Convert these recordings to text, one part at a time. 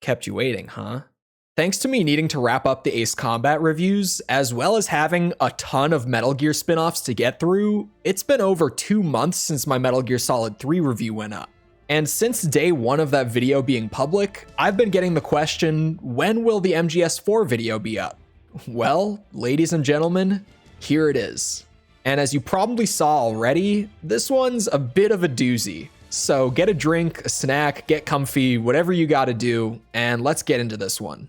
Kept you waiting, huh? Thanks to me needing to wrap up the Ace Combat reviews, as well as having a ton of Metal Gear spin-offs to get through, it's been over 2 months since my Metal Gear Solid 3 review went up. And since day one of that video being public, I've been getting the question, when will the MGS4 video be up? Well, ladies and gentlemen, here it is. And as you probably saw already, this one's a bit of a doozy. So get a drink, a snack, get comfy, whatever you gotta do, and let's get into this one.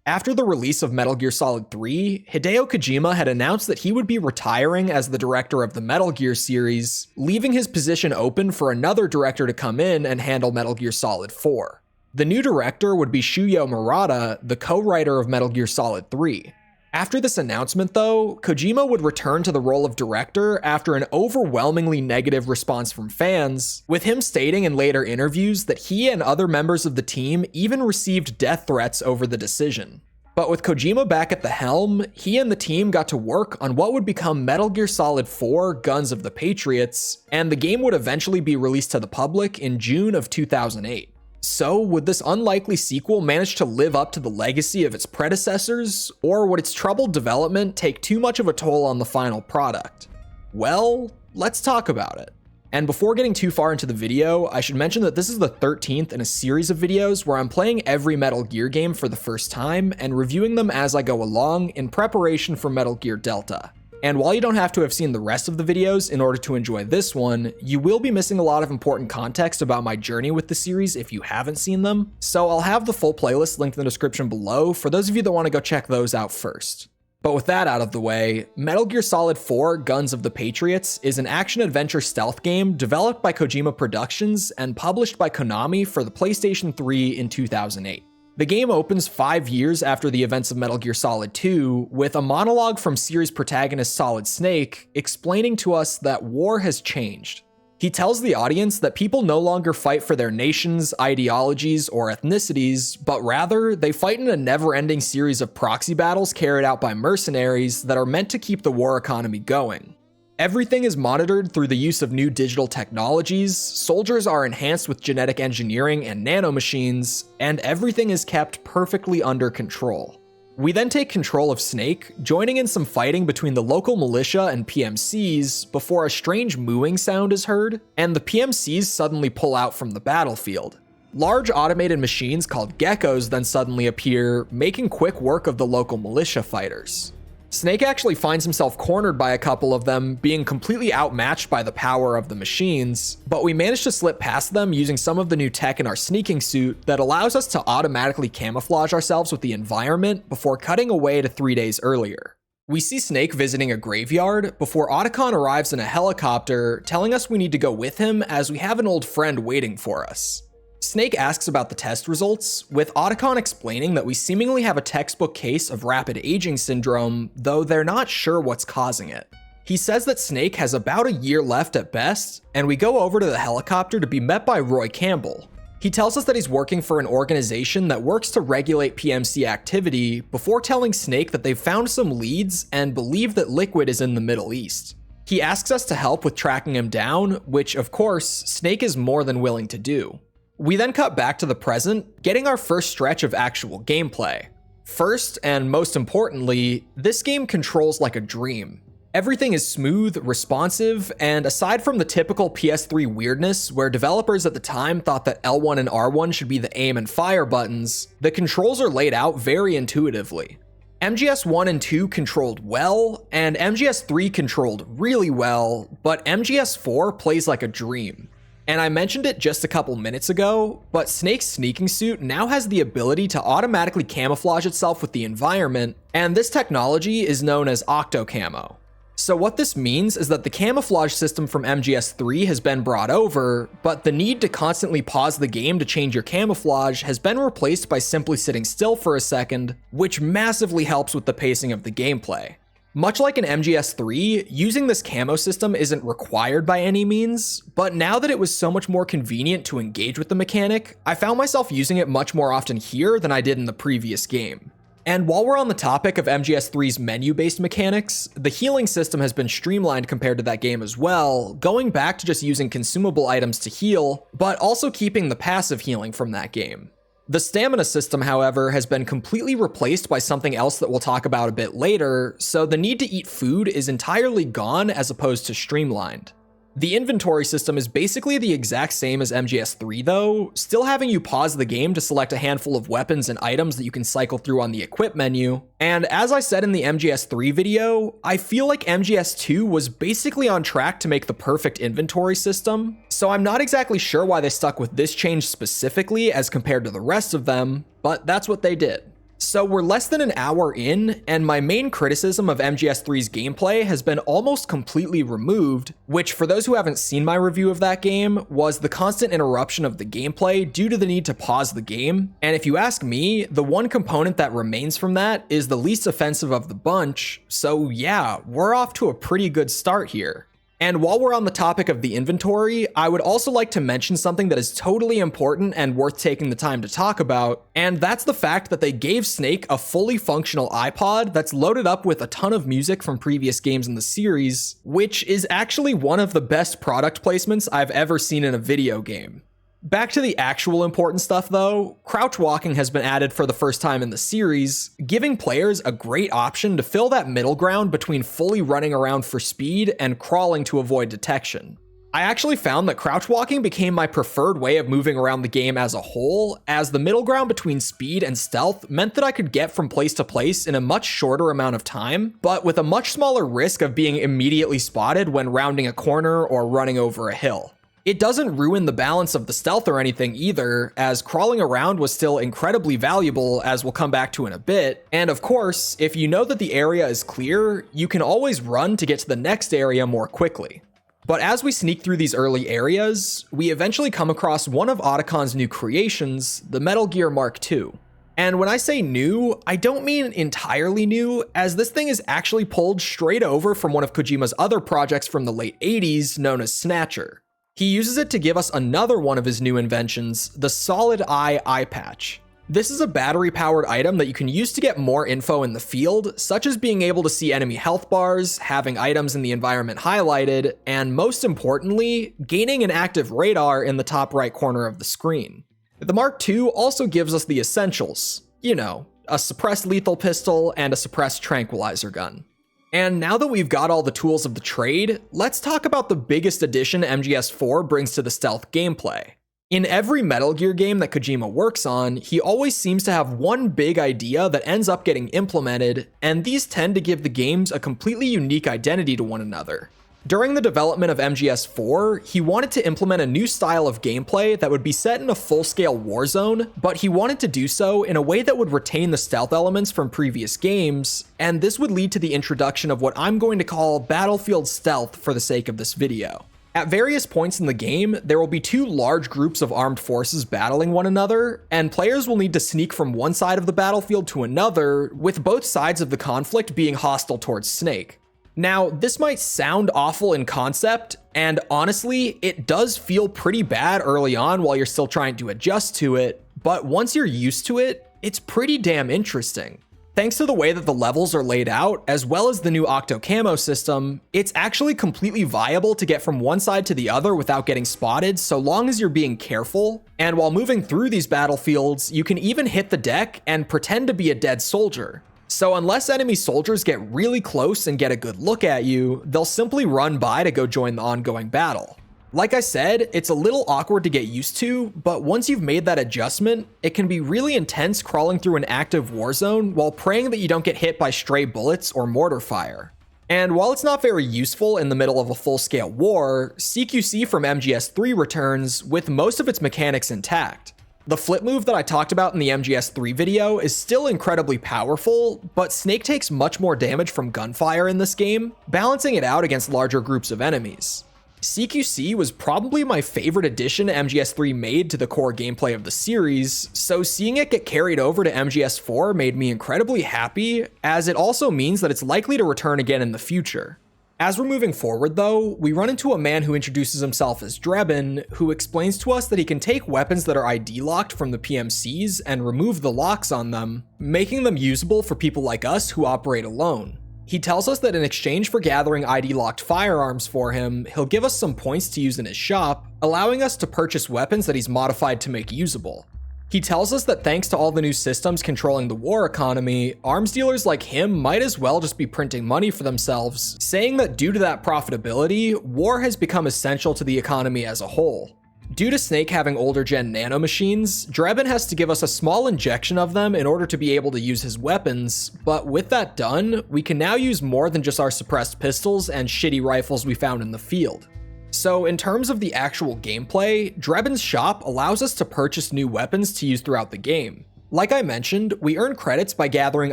After the release of Metal Gear Solid 3, Hideo Kojima had announced that he would be retiring as the director of the Metal Gear series, leaving his position open for another director to come in and handle Metal Gear Solid 4. The new director would be Shuyo Murata, the co-writer of Metal Gear Solid 3. After this announcement though, Kojima would return to the role of director after an overwhelmingly negative response from fans, with him stating in later interviews that he and other members of the team even received death threats over the decision. But with Kojima back at the helm, he and the team got to work on what would become Metal Gear Solid 4: Guns of the Patriots, and the game would eventually be released to the public in June of 2008. So, would this unlikely sequel manage to live up to the legacy of its predecessors, or would its troubled development take too much of a toll on the final product? Well, let's talk about it. And before getting too far into the video, I should mention that this is the 13th in a series of videos where I'm playing every Metal Gear game for the first time and reviewing them as I go along in preparation for Metal Gear Delta. And while you don't have to have seen the rest of the videos in order to enjoy this one, you will be missing a lot of important context about my journey with the series if you haven't seen them, so I'll have the full playlist linked in the description below for those of you that want to go check those out first. But with that out of the way, Metal Gear Solid 4: Guns of the Patriots is an action-adventure stealth game developed by Kojima Productions and published by Konami for the PlayStation 3 in 2008. The game opens 5 years after the events of Metal Gear Solid 2, with a monologue from series protagonist Solid Snake explaining to us that war has changed. He tells the audience that people no longer fight for their nations, ideologies, or ethnicities, but rather they fight in a never-ending series of proxy battles carried out by mercenaries that are meant to keep the war economy going. Everything is monitored through the use of new digital technologies, soldiers are enhanced with genetic engineering and nanomachines, and everything is kept perfectly under control. We then take control of Snake, joining in some fighting between the local militia and PMCs before a strange mooing sound is heard, and the PMCs suddenly pull out from the battlefield. Large automated machines called geckos then suddenly appear, making quick work of the local militia fighters. Snake actually finds himself cornered by a couple of them, being completely outmatched by the power of the machines, but we manage to slip past them using some of the new tech in our sneaking suit that allows us to automatically camouflage ourselves with the environment before cutting away to 3 days earlier. We see Snake visiting a graveyard before Otacon arrives in a helicopter, telling us we need to go with him as we have an old friend waiting for us. Snake asks about the test results, with Otacon explaining that we seemingly have a textbook case of rapid aging syndrome, though they're not sure what's causing it. He says that Snake has about a year left at best, and we go over to the helicopter to be met by Roy Campbell. He tells us that he's working for an organization that works to regulate PMC activity before telling Snake that they've found some leads and believe that Liquid is in the Middle East. He asks us to help with tracking him down, which of course, Snake is more than willing to do. We then cut back to the present, getting our first stretch of actual gameplay. First, and most importantly, this game controls like a dream. Everything is smooth, responsive, and aside from the typical PS3 weirdness where developers at the time thought that L1 and R1 should be the aim and fire buttons, the controls are laid out very intuitively. MGS 1 and 2 controlled well, and MGS 3 controlled really well, but MGS 4 plays like a dream. And I mentioned it just a couple minutes ago, but Snake's sneaking suit now has the ability to automatically camouflage itself with the environment, and this technology is known as Octocamo. So what this means is that the camouflage system from MGS3 has been brought over, but the need to constantly pause the game to change your camouflage has been replaced by simply sitting still for a second, which massively helps with the pacing of the gameplay. Much like in MGS3, using this camo system isn't required by any means, but now that it was so much more convenient to engage with the mechanic, I found myself using it much more often here than I did in the previous game. And while we're on the topic of MGS3's menu-based mechanics, the healing system has been streamlined compared to that game as well, going back to just using consumable items to heal, but also keeping the passive healing from that game. The stamina system, however, has been completely replaced by something else that we'll talk about a bit later, so the need to eat food is entirely gone as opposed to streamlined. The inventory system is basically the exact same as MGS3 though, still having you pause the game to select a handful of weapons and items that you can cycle through on the equip menu. And as I said in the MGS3 video, I feel like MGS2 was basically on track to make the perfect inventory system, so I'm not exactly sure why they stuck with this change specifically as compared to the rest of them, but that's what they did. So we're less than an hour in, and my main criticism of MGS3's gameplay has been almost completely removed, which for those who haven't seen my review of that game, was the constant interruption of the gameplay due to the need to pause the game. And if you ask me, the one component that remains from that is the least offensive of the bunch, so yeah, we're off to a pretty good start here. And while we're on the topic of the inventory, I would also like to mention something that is totally important and worth taking the time to talk about, and that's the fact that they gave Snake a fully functional iPod that's loaded up with a ton of music from previous games in the series, which is actually one of the best product placements I've ever seen in a video game. Back to the actual important stuff though, crouch walking has been added for the first time in the series, giving players a great option to fill that middle ground between fully running around for speed and crawling to avoid detection. I actually found that crouch walking became my preferred way of moving around the game as a whole, as the middle ground between speed and stealth meant that I could get from place to place in a much shorter amount of time, but with a much smaller risk of being immediately spotted when rounding a corner or running over a hill. It doesn't ruin the balance of the stealth or anything either, as crawling around was still incredibly valuable, as we'll come back to in a bit. And of course, if you know that the area is clear, you can always run to get to the next area more quickly. But as we sneak through these early areas, we eventually come across one of Otacon's new creations, the Metal Gear Mark II. And when I say new, I don't mean entirely new, as this thing is actually pulled straight over from one of Kojima's other projects from the late 80s known as Snatcher. He uses it to give us another one of his new inventions, the Solid Eye Patch. This is a battery-powered item that you can use to get more info in the field, such as being able to see enemy health bars, having items in the environment highlighted, and most importantly, gaining an active radar in the top right corner of the screen. The Mark II also gives us the essentials, you know, a suppressed lethal pistol and a suppressed tranquilizer gun. And now that we've got all the tools of the trade, let's talk about the biggest addition MGS4 brings to the stealth gameplay. In every Metal Gear game that Kojima works on, he always seems to have one big idea that ends up getting implemented, and these tend to give the games a completely unique identity to one another. During the development of MGS4, he wanted to implement a new style of gameplay that would be set in a full-scale war zone, but he wanted to do so in a way that would retain the stealth elements from previous games, and this would lead to the introduction of what I'm going to call Battlefield Stealth for the sake of this video. At various points in the game, there will be two large groups of armed forces battling one another, and players will need to sneak from one side of the battlefield to another, with both sides of the conflict being hostile towards Snake. Now, this might sound awful in concept, and honestly, it does feel pretty bad early on while you're still trying to adjust to it, but once you're used to it, it's pretty damn interesting. Thanks to the way that the levels are laid out, as well as the new Octo Camo system, it's actually completely viable to get from one side to the other without getting spotted so long as you're being careful, and while moving through these battlefields, you can even hit the deck and pretend to be a dead soldier. So unless enemy soldiers get really close and get a good look at you, they'll simply run by to go join the ongoing battle. Like I said, it's a little awkward to get used to, but once you've made that adjustment, it can be really intense crawling through an active war zone while praying that you don't get hit by stray bullets or mortar fire. And while it's not very useful in the middle of a full-scale war, CQC from MGS3 returns with most of its mechanics intact. The flip move that I talked about in the MGS3 video is still incredibly powerful, but Snake takes much more damage from gunfire in this game, balancing it out against larger groups of enemies. CQC was probably my favorite addition MGS3 made to the core gameplay of the series, so seeing it get carried over to MGS4 made me incredibly happy, as it also means that it's likely to return again in the future. As we're moving forward though, we run into a man who introduces himself as Drebin, who explains to us that he can take weapons that are ID locked from the PMCs and remove the locks on them, making them usable for people like us who operate alone. He tells us that in exchange for gathering ID locked firearms for him, he'll give us some points to use in his shop, allowing us to purchase weapons that he's modified to make usable. He tells us that thanks to all the new systems controlling the war economy, arms dealers like him might as well just be printing money for themselves, saying that due to that profitability, war has become essential to the economy as a whole. Due to Snake having older gen nanomachines, Drebin has to give us a small injection of them in order to be able to use his weapons, but with that done, we can now use more than just our suppressed pistols and shitty rifles we found in the field. So in terms of the actual gameplay, Drebin's shop allows us to purchase new weapons to use throughout the game. Like I mentioned, we earn credits by gathering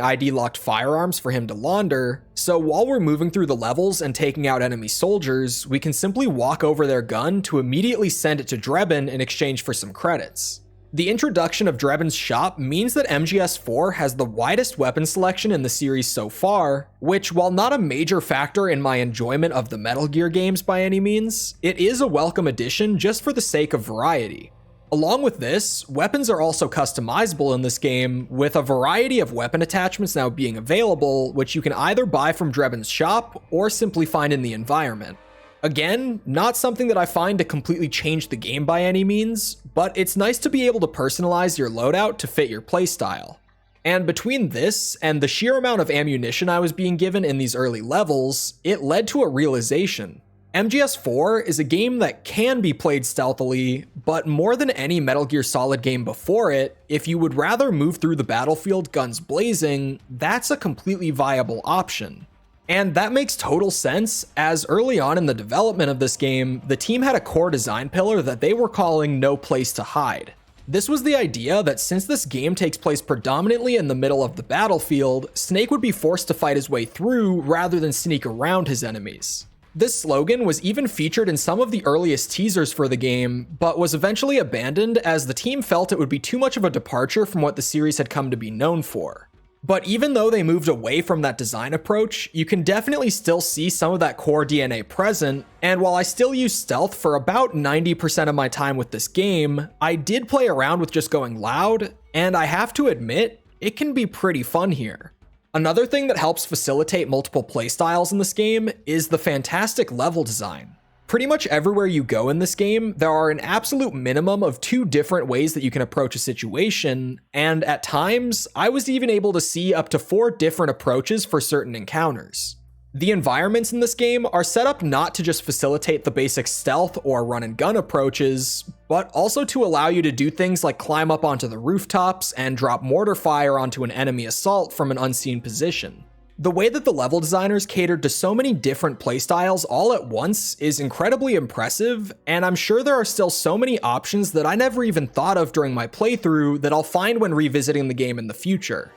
ID-locked firearms for him to launder, so while we're moving through the levels and taking out enemy soldiers, we can simply walk over their gun to immediately send it to Drebin in exchange for some credits. The introduction of Drebin's shop means that MGS4 has the widest weapon selection in the series so far, which, while not a major factor in my enjoyment of the Metal Gear games by any means, it is a welcome addition just for the sake of variety. Along with this, weapons are also customizable in this game, with a variety of weapon attachments now being available, which you can either buy from Drebin's shop or simply find in the environment. Again, not something that I find to completely change the game by any means, but it's nice to be able to personalize your loadout to fit your playstyle. And between this and the sheer amount of ammunition I was being given in these early levels, it led to a realization. MGS4 is a game that can be played stealthily, but more than any Metal Gear Solid game before it, if you would rather move through the battlefield guns blazing, that's a completely viable option. And that makes total sense, as early on in the development of this game, the team had a core design pillar that they were calling No Place to Hide. This was the idea that since this game takes place predominantly in the middle of the battlefield, Snake would be forced to fight his way through rather than sneak around his enemies. This slogan was even featured in some of the earliest teasers for the game, but was eventually abandoned as the team felt it would be too much of a departure from what the series had come to be known for. But even though they moved away from that design approach, you can definitely still see some of that core DNA present, and while I still use stealth for about 90% of my time with this game, I did play around with just going loud, and I have to admit, it can be pretty fun here. Another thing that helps facilitate multiple playstyles in this game is the fantastic level design. Pretty much everywhere you go in this game, there are an absolute minimum of 2 different ways that you can approach a situation, and at times, I was even able to see up to 4 different approaches for certain encounters. The environments in this game are set up not to just facilitate the basic stealth or run and gun approaches, but also to allow you to do things like climb up onto the rooftops and drop mortar fire onto an enemy assault from an unseen position. The way that the level designers catered to so many different playstyles all at once is incredibly impressive, and I'm sure there are still so many options that I never even thought of during my playthrough that I'll find when revisiting the game in the future.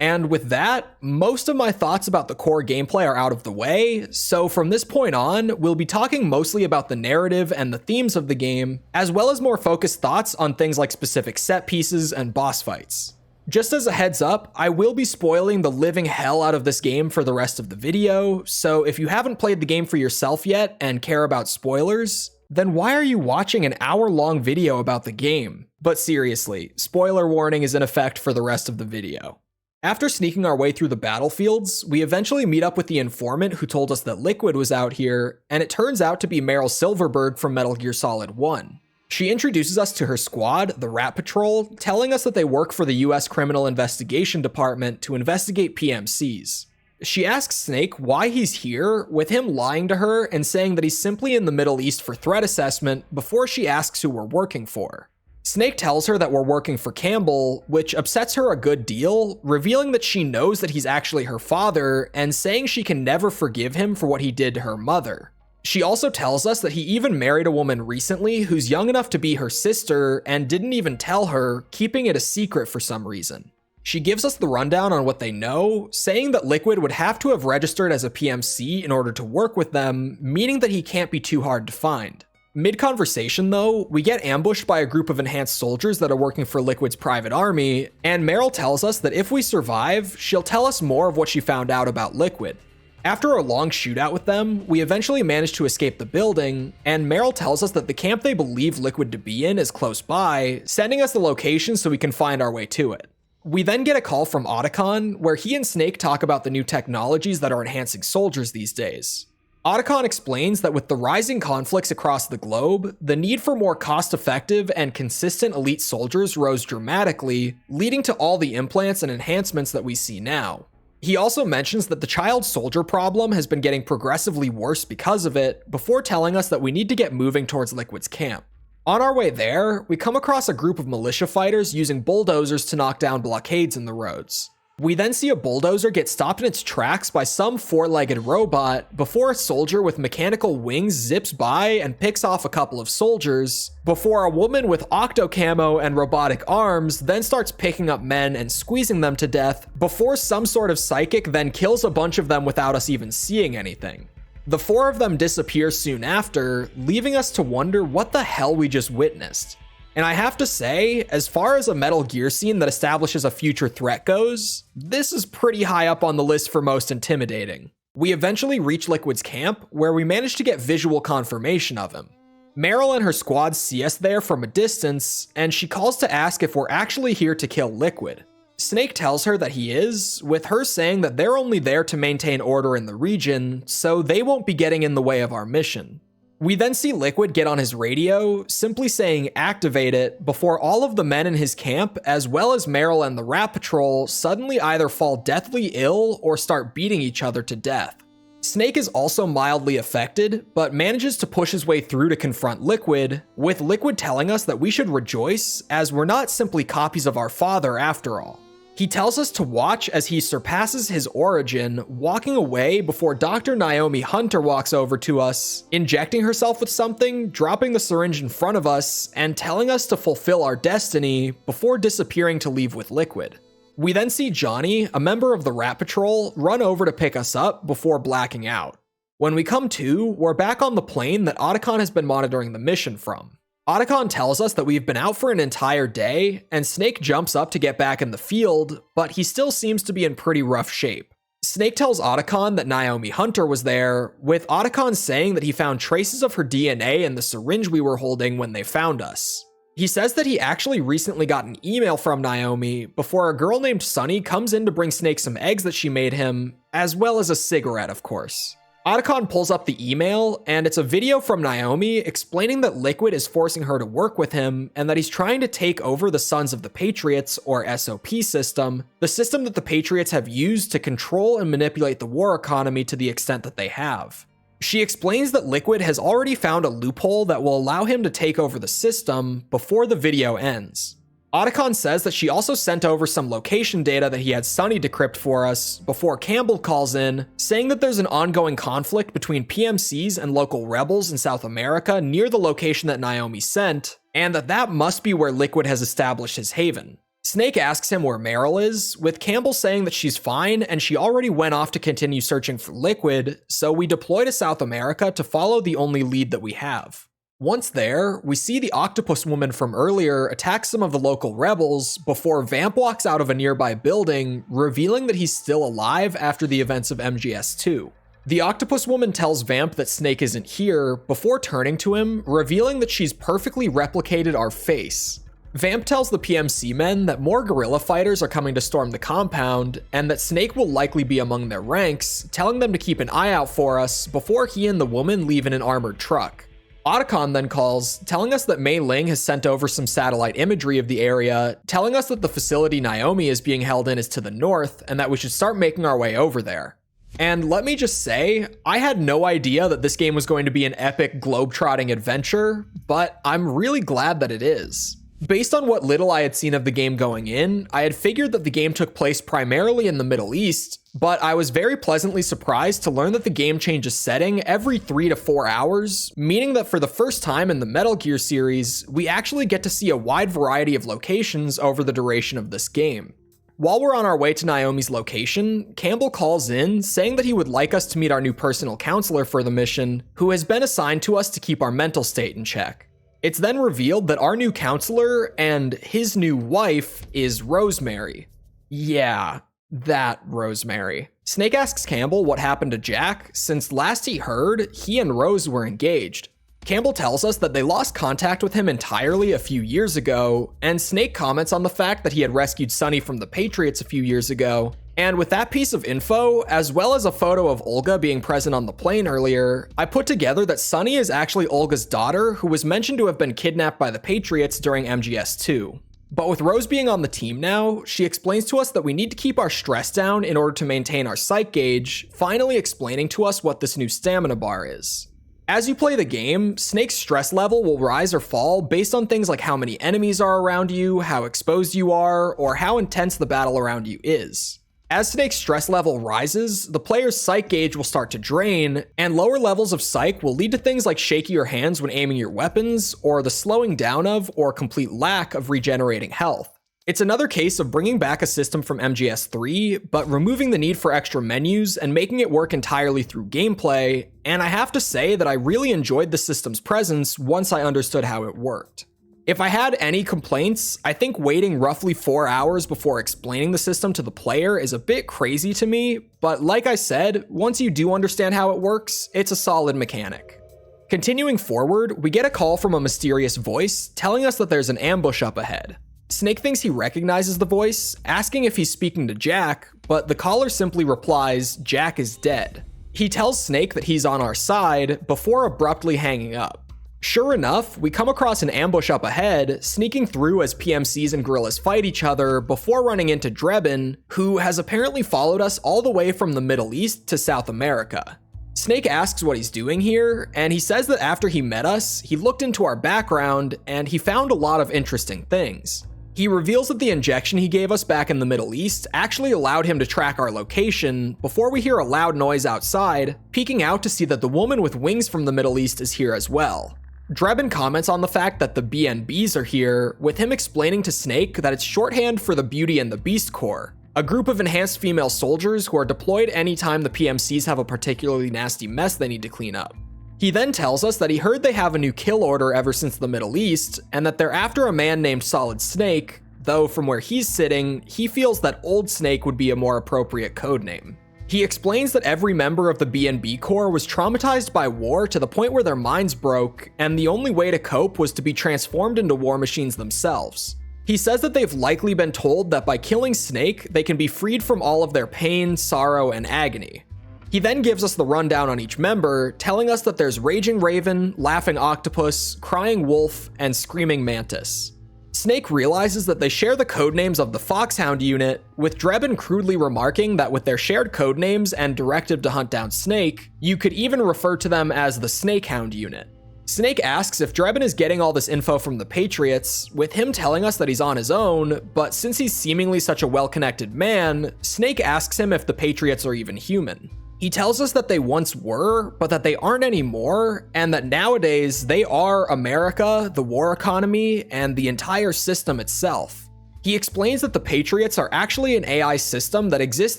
And with that, most of my thoughts about the core gameplay are out of the way, so from this point on, we'll be talking mostly about the narrative and the themes of the game, as well as more focused thoughts on things like specific set pieces and boss fights. Just as a heads up, I will be spoiling the living hell out of this game for the rest of the video, so if you haven't played the game for yourself yet and care about spoilers, then why are you watching an hour-long video about the game? But seriously, spoiler warning is in effect for the rest of the video. After sneaking our way through the battlefields, we eventually meet up with the informant who told us that Liquid was out here, and it turns out to be Meryl Silverberg from Metal Gear Solid 1. She introduces us to her squad, the Rat Patrol, telling us that they work for the US Criminal Investigation Department to investigate PMCs. She asks Snake why he's here, with him lying to her and saying that he's simply in the Middle East for threat assessment before she asks who we're working for. Snake tells her that we're working for Campbell, which upsets her a good deal, revealing that she knows that he's actually her father and saying she can never forgive him for what he did to her mother. She also tells us that he even married a woman recently who's young enough to be her sister and didn't even tell her, keeping it a secret for some reason. She gives us the rundown on what they know, saying that Liquid would have to have registered as a PMC in order to work with them, meaning that he can't be too hard to find. Mid-conversation though, we get ambushed by a group of enhanced soldiers that are working for Liquid's private army, and Meryl tells us that if we survive, she'll tell us more of what she found out about Liquid. After a long shootout with them, we eventually manage to escape the building, and Meryl tells us that the camp they believe Liquid to be in is close by, sending us the location so we can find our way to it. We then get a call from Otacon, where he and Snake talk about the new technologies that are enhancing soldiers these days. Otacon explains that with the rising conflicts across the globe, the need for more cost-effective and consistent elite soldiers rose dramatically, leading to all the implants and enhancements that we see now. He also mentions that the child soldier problem has been getting progressively worse because of it, before telling us that we need to get moving towards Liquid's camp. On our way there, we come across a group of militia fighters using bulldozers to knock down blockades in the roads. We then see a bulldozer get stopped in its tracks by some four-legged robot before a soldier with mechanical wings zips by and picks off a couple of soldiers, before a woman with octo camo and robotic arms then starts picking up men and squeezing them to death, before some sort of psychic then kills a bunch of them without us even seeing anything. The four of them disappear soon after, leaving us to wonder what the hell we just witnessed. And I have to say, as far as a Metal Gear scene that establishes a future threat goes, this is pretty high up on the list for most intimidating. We eventually reach Liquid's camp, where we manage to get visual confirmation of him. Meryl and her squad see us there from a distance, and she calls to ask if we're actually here to kill Liquid. Snake tells her that he is, with her saying that they're only there to maintain order in the region, so they won't be getting in the way of our mission. We then see Liquid get on his radio, simply saying activate it, before all of the men in his camp, as well as Meryl and the Rat Patrol, suddenly either fall deathly ill or start beating each other to death. Snake is also mildly affected, but manages to push his way through to confront Liquid, with Liquid telling us that we should rejoice, as we're not simply copies of our father after all. He tells us to watch as he surpasses his origin, walking away before Dr. Naomi Hunter walks over to us, injecting herself with something, dropping the syringe in front of us, and telling us to fulfill our destiny before disappearing to leave with Liquid. We then see Johnny, a member of the Rat Patrol, run over to pick us up before blacking out. When we come to, we're back on the plane that Otacon has been monitoring the mission from. Otacon tells us that we've been out for an entire day, and Snake jumps up to get back in the field, but he still seems to be in pretty rough shape. Snake tells Otacon that Naomi Hunter was there, with Otacon saying that he found traces of her DNA in the syringe we were holding when they found us. He says that he actually recently got an email from Naomi before a girl named Sunny comes in to bring Snake some eggs that she made him, as well as a cigarette, of course. Otacon pulls up the email, and it's a video from Naomi explaining that Liquid is forcing her to work with him, and that he's trying to take over the Sons of the Patriots, or SOP system, the system that the Patriots have used to control and manipulate the war economy to the extent that they have. She explains that Liquid has already found a loophole that will allow him to take over the system before the video ends. Otacon says that she also sent over some location data that he had Sunny decrypt for us before Campbell calls in, saying that there's an ongoing conflict between PMCs and local rebels in South America near the location that Naomi sent, and that must be where Liquid has established his haven. Snake asks him where Meryl is, with Campbell saying that she's fine and she already went off to continue searching for Liquid, so we deploy to South America to follow the only lead that we have. Once there, we see the octopus woman from earlier attack some of the local rebels before Vamp walks out of a nearby building, revealing that he's still alive after the events of MGS2. The octopus woman tells Vamp that Snake isn't here before turning to him, revealing that she's perfectly replicated our face. Vamp tells the PMC men that more guerrilla fighters are coming to storm the compound, and that Snake will likely be among their ranks, telling them to keep an eye out for us before he and the woman leave in an armored truck. Otacon then calls, telling us that Mei Ling has sent over some satellite imagery of the area, telling us that the facility Naomi is being held in is to the north, and that we should start making our way over there. And let me just say, I had no idea that this game was going to be an epic globe-trotting adventure, but I'm really glad that it is. Based on what little I had seen of the game going in, I had figured that the game took place primarily in the Middle East, but I was very pleasantly surprised to learn that the game changes setting every 3 to 4 hours, meaning that for the first time in the Metal Gear series, we actually get to see a wide variety of locations over the duration of this game. While we're on our way to Naomi's location, Campbell calls in, saying that he would like us to meet our new personal counselor for the mission, who has been assigned to us to keep our mental state in check. It's then revealed that our new counselor and his new wife is Rosemary. Yeah, that Rosemary. Snake asks Campbell what happened to Jack, since last he heard, he and Rose were engaged. Campbell tells us that they lost contact with him entirely a few years ago, and Snake comments on the fact that he had rescued Sunny from the Patriots a few years ago, And with that piece of info, as well as a photo of Olga being present on the plane earlier, I put together that Sunny is actually Olga's daughter, who was mentioned to have been kidnapped by the Patriots during MGS2. But with Rose being on the team now, she explains to us that we need to keep our stress down in order to maintain our psych gauge, finally explaining to us what this new stamina bar is. As you play the game, Snake's stress level will rise or fall based on things like how many enemies are around you, how exposed you are, or how intense the battle around you is. As Snake's stress level rises, the player's psych gauge will start to drain, and lower levels of psych will lead to things like shakier hands when aiming your weapons, or the slowing down of or complete lack of regenerating health. It's another case of bringing back a system from MGS3, but removing the need for extra menus and making it work entirely through gameplay, and I have to say that I really enjoyed the system's presence once I understood how it worked. If I had any complaints, I think waiting roughly 4 hours before explaining the system to the player is a bit crazy to me, but like I said, once you do understand how it works, it's a solid mechanic. Continuing forward, we get a call from a mysterious voice telling us that there's an ambush up ahead. Snake thinks he recognizes the voice, asking if he's speaking to Jack, but the caller simply replies, "Jack is dead." He tells Snake that he's on our side before abruptly hanging up. Sure enough, we come across an ambush up ahead, sneaking through as PMCs and guerrillas fight each other before running into Drebin, who has apparently followed us all the way from the Middle East to South America. Snake asks what he's doing here, and he says that after he met us, he looked into our background and he found a lot of interesting things. He reveals that the injection he gave us back in the Middle East actually allowed him to track our location before we hear a loud noise outside, peeking out to see that the woman with wings from the Middle East is here as well. Drebin comments on the fact that the BNBs are here, with him explaining to Snake that it's shorthand for the Beauty and the Beast Corps, a group of enhanced female soldiers who are deployed anytime the PMCs have a particularly nasty mess they need to clean up. He then tells us that he heard they have a new kill order ever since the Middle East, and that they're after a man named Solid Snake, though from where he's sitting, he feels that Old Snake would be a more appropriate codename. He explains that every member of the BNB Corps was traumatized by war to the point where their minds broke, and the only way to cope was to be transformed into war machines themselves. He says that they've likely been told that by killing Snake, they can be freed from all of their pain, sorrow, and agony. He then gives us the rundown on each member, telling us that there's Raging Raven, Laughing Octopus, Crying Wolf, and Screaming Mantis. Snake realizes that they share the codenames of the Foxhound unit, with Drebin crudely remarking that with their shared codenames and directive to hunt down Snake, you could even refer to them as the Snakehound unit. Snake asks if Drebin is getting all this info from the Patriots, with him telling us that he's on his own, but since he's seemingly such a well-connected man, Snake asks him if the Patriots are even human. He tells us that they once were, but that they aren't anymore, and that nowadays they are America, the war economy, and the entire system itself. He explains that the Patriots are actually an AI system that exists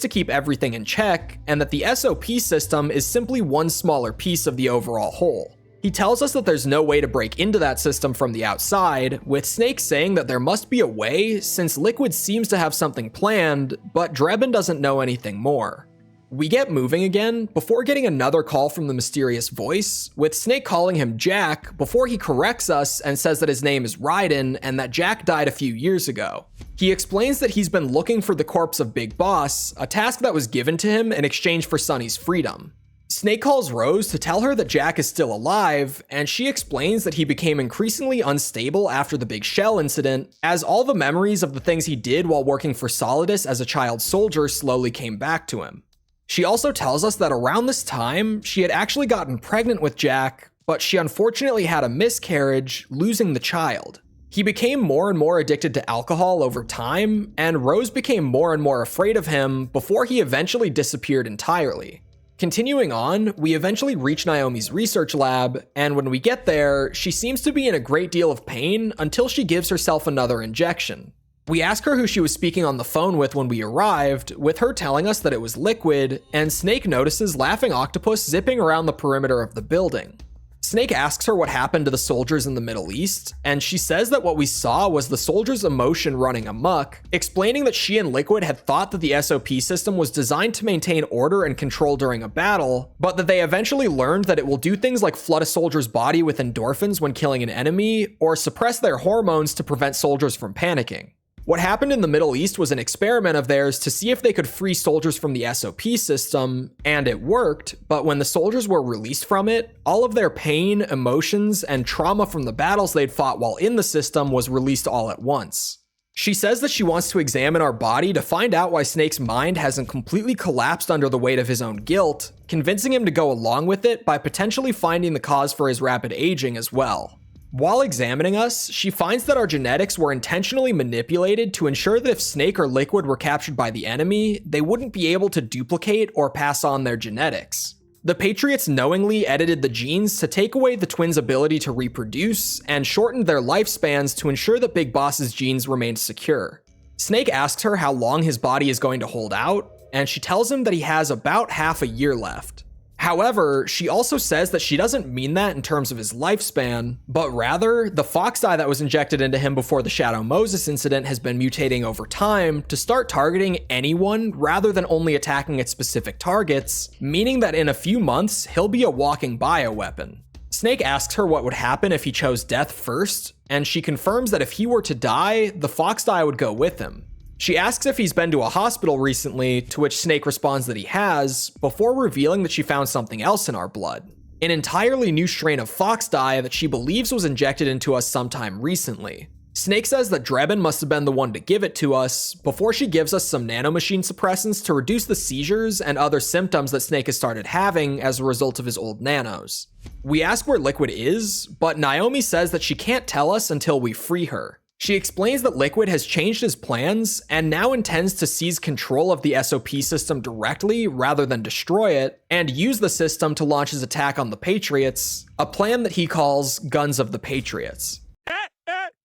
to keep everything in check, and that the SOP system is simply one smaller piece of the overall whole. He tells us that there's no way to break into that system from the outside, with Snake saying that there must be a way since Liquid seems to have something planned, but Drebin doesn't know anything more. We get moving again before getting another call from the mysterious voice, with Snake calling him Jack before he corrects us and says that his name is Raiden and that Jack died a few years ago. He explains that he's been looking for the corpse of Big Boss, a task that was given to him in exchange for Sunny's freedom. Snake calls Rose to tell her that Jack is still alive, and she explains that he became increasingly unstable after the Big Shell incident, as all the memories of the things he did while working for Solidus as a child soldier slowly came back to him. She also tells us that around this time, she had actually gotten pregnant with Jack, but she unfortunately had a miscarriage, losing the child. He became more and more addicted to alcohol over time, and Rose became more and more afraid of him before he eventually disappeared entirely. Continuing on, we eventually reach Naomi's research lab, and when we get there, she seems to be in a great deal of pain until she gives herself another injection. We ask her who she was speaking on the phone with when we arrived, with her telling us that it was Liquid, and Snake notices Laughing Octopus zipping around the perimeter of the building. Snake asks her what happened to the soldiers in the Middle East, and she says that what we saw was the soldiers' emotion running amok, explaining that she and Liquid had thought that the SOP system was designed to maintain order and control during a battle, but that they eventually learned that it will do things like flood a soldier's body with endorphins when killing an enemy, or suppress their hormones to prevent soldiers from panicking. What happened in the Middle East was an experiment of theirs to see if they could free soldiers from the SOP system, and it worked, but when the soldiers were released from it, all of their pain, emotions, and trauma from the battles they'd fought while in the system was released all at once. She says that she wants to examine our body to find out why Snake's mind hasn't completely collapsed under the weight of his own guilt, convincing him to go along with it by potentially finding the cause for his rapid aging as well. While examining us, she finds that our genetics were intentionally manipulated to ensure that if Snake or Liquid were captured by the enemy, they wouldn't be able to duplicate or pass on their genetics. The Patriots knowingly edited the genes to take away the twins' ability to reproduce and shortened their lifespans to ensure that Big Boss's genes remained secure. Snake asks her how long his body is going to hold out, and she tells him that he has about half a year left. However, she also says that she doesn't mean that in terms of his lifespan, but rather, the fox dye that was injected into him before the Shadow Moses incident has been mutating over time to start targeting anyone rather than only attacking its specific targets, meaning that in a few months, he'll be a walking bioweapon. Snake asks her what would happen if he chose death first, and she confirms that if he were to die, the fox dye would go with him. She asks if he's been to a hospital recently, to which Snake responds that he has, before revealing that she found something else in our blood. An entirely new strain of fox dye that she believes was injected into us sometime recently. Snake says that Drebin must have been the one to give it to us, before she gives us some nanomachine suppressants to reduce the seizures and other symptoms that Snake has started having as a result of his old nanos. We ask where Liquid is, but Naomi says that she can't tell us until we free her. She explains that Liquid has changed his plans and now intends to seize control of the SOP system directly rather than destroy it, and use the system to launch his attack on the Patriots, a plan that he calls Guns of the Patriots.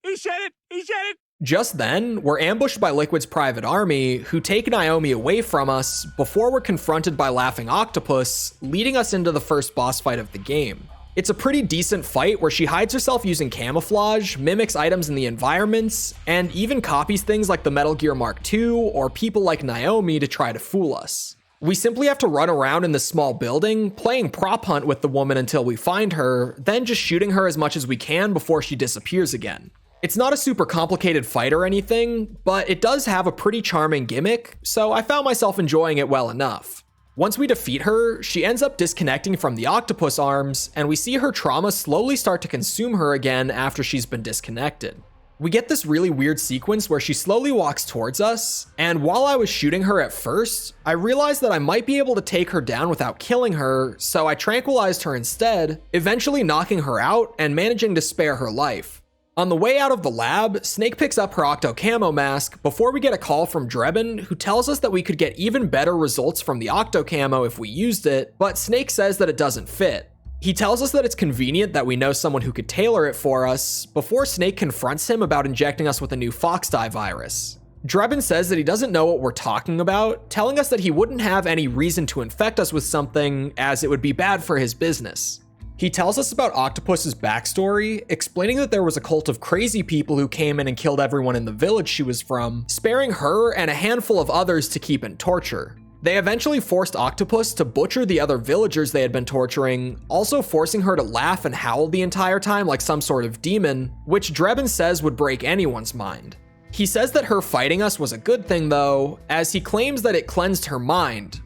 He said it! Just then, we're ambushed by Liquid's private army, who take Naomi away from us before we're confronted by Laughing Octopus, leading us into the first boss fight of the game. It's a pretty decent fight where she hides herself using camouflage, mimics items in the environments, and even copies things like the Metal Gear Mark II or people like Naomi to try to fool us. We simply have to run around in this small building, playing prop hunt with the woman until we find her, then just shooting her as much as we can before she disappears again. It's not a super complicated fight or anything, but it does have a pretty charming gimmick, so I found myself enjoying it well enough. Once we defeat her, she ends up disconnecting from the octopus arms, and we see her trauma slowly start to consume her again after she's been disconnected. We get this really weird sequence where she slowly walks towards us, and while I was shooting her at first, I realized that I might be able to take her down without killing her, so I tranquilized her instead, eventually knocking her out and managing to spare her life. On the way out of the lab, Snake picks up her Octo Camo mask before we get a call from Drebin, who tells us that we could get even better results from the Octo Camo if we used it, but Snake says that it doesn't fit. He tells us that it's convenient that we know someone who could tailor it for us, before Snake confronts him about injecting us with a new fox dye virus. Drebin says that he doesn't know what we're talking about, telling us that he wouldn't have any reason to infect us with something, as it would be bad for his business. He tells us about Octopus's backstory, explaining that there was a cult of crazy people who came in and killed everyone in the village she was from, sparing her and a handful of others to keep in torture. They eventually forced Octopus to butcher the other villagers they had been torturing, also forcing her to laugh and howl the entire time like some sort of demon, which Drebin says would break anyone's mind. He says that her fighting us was a good thing though, as he claims that it cleansed her mind,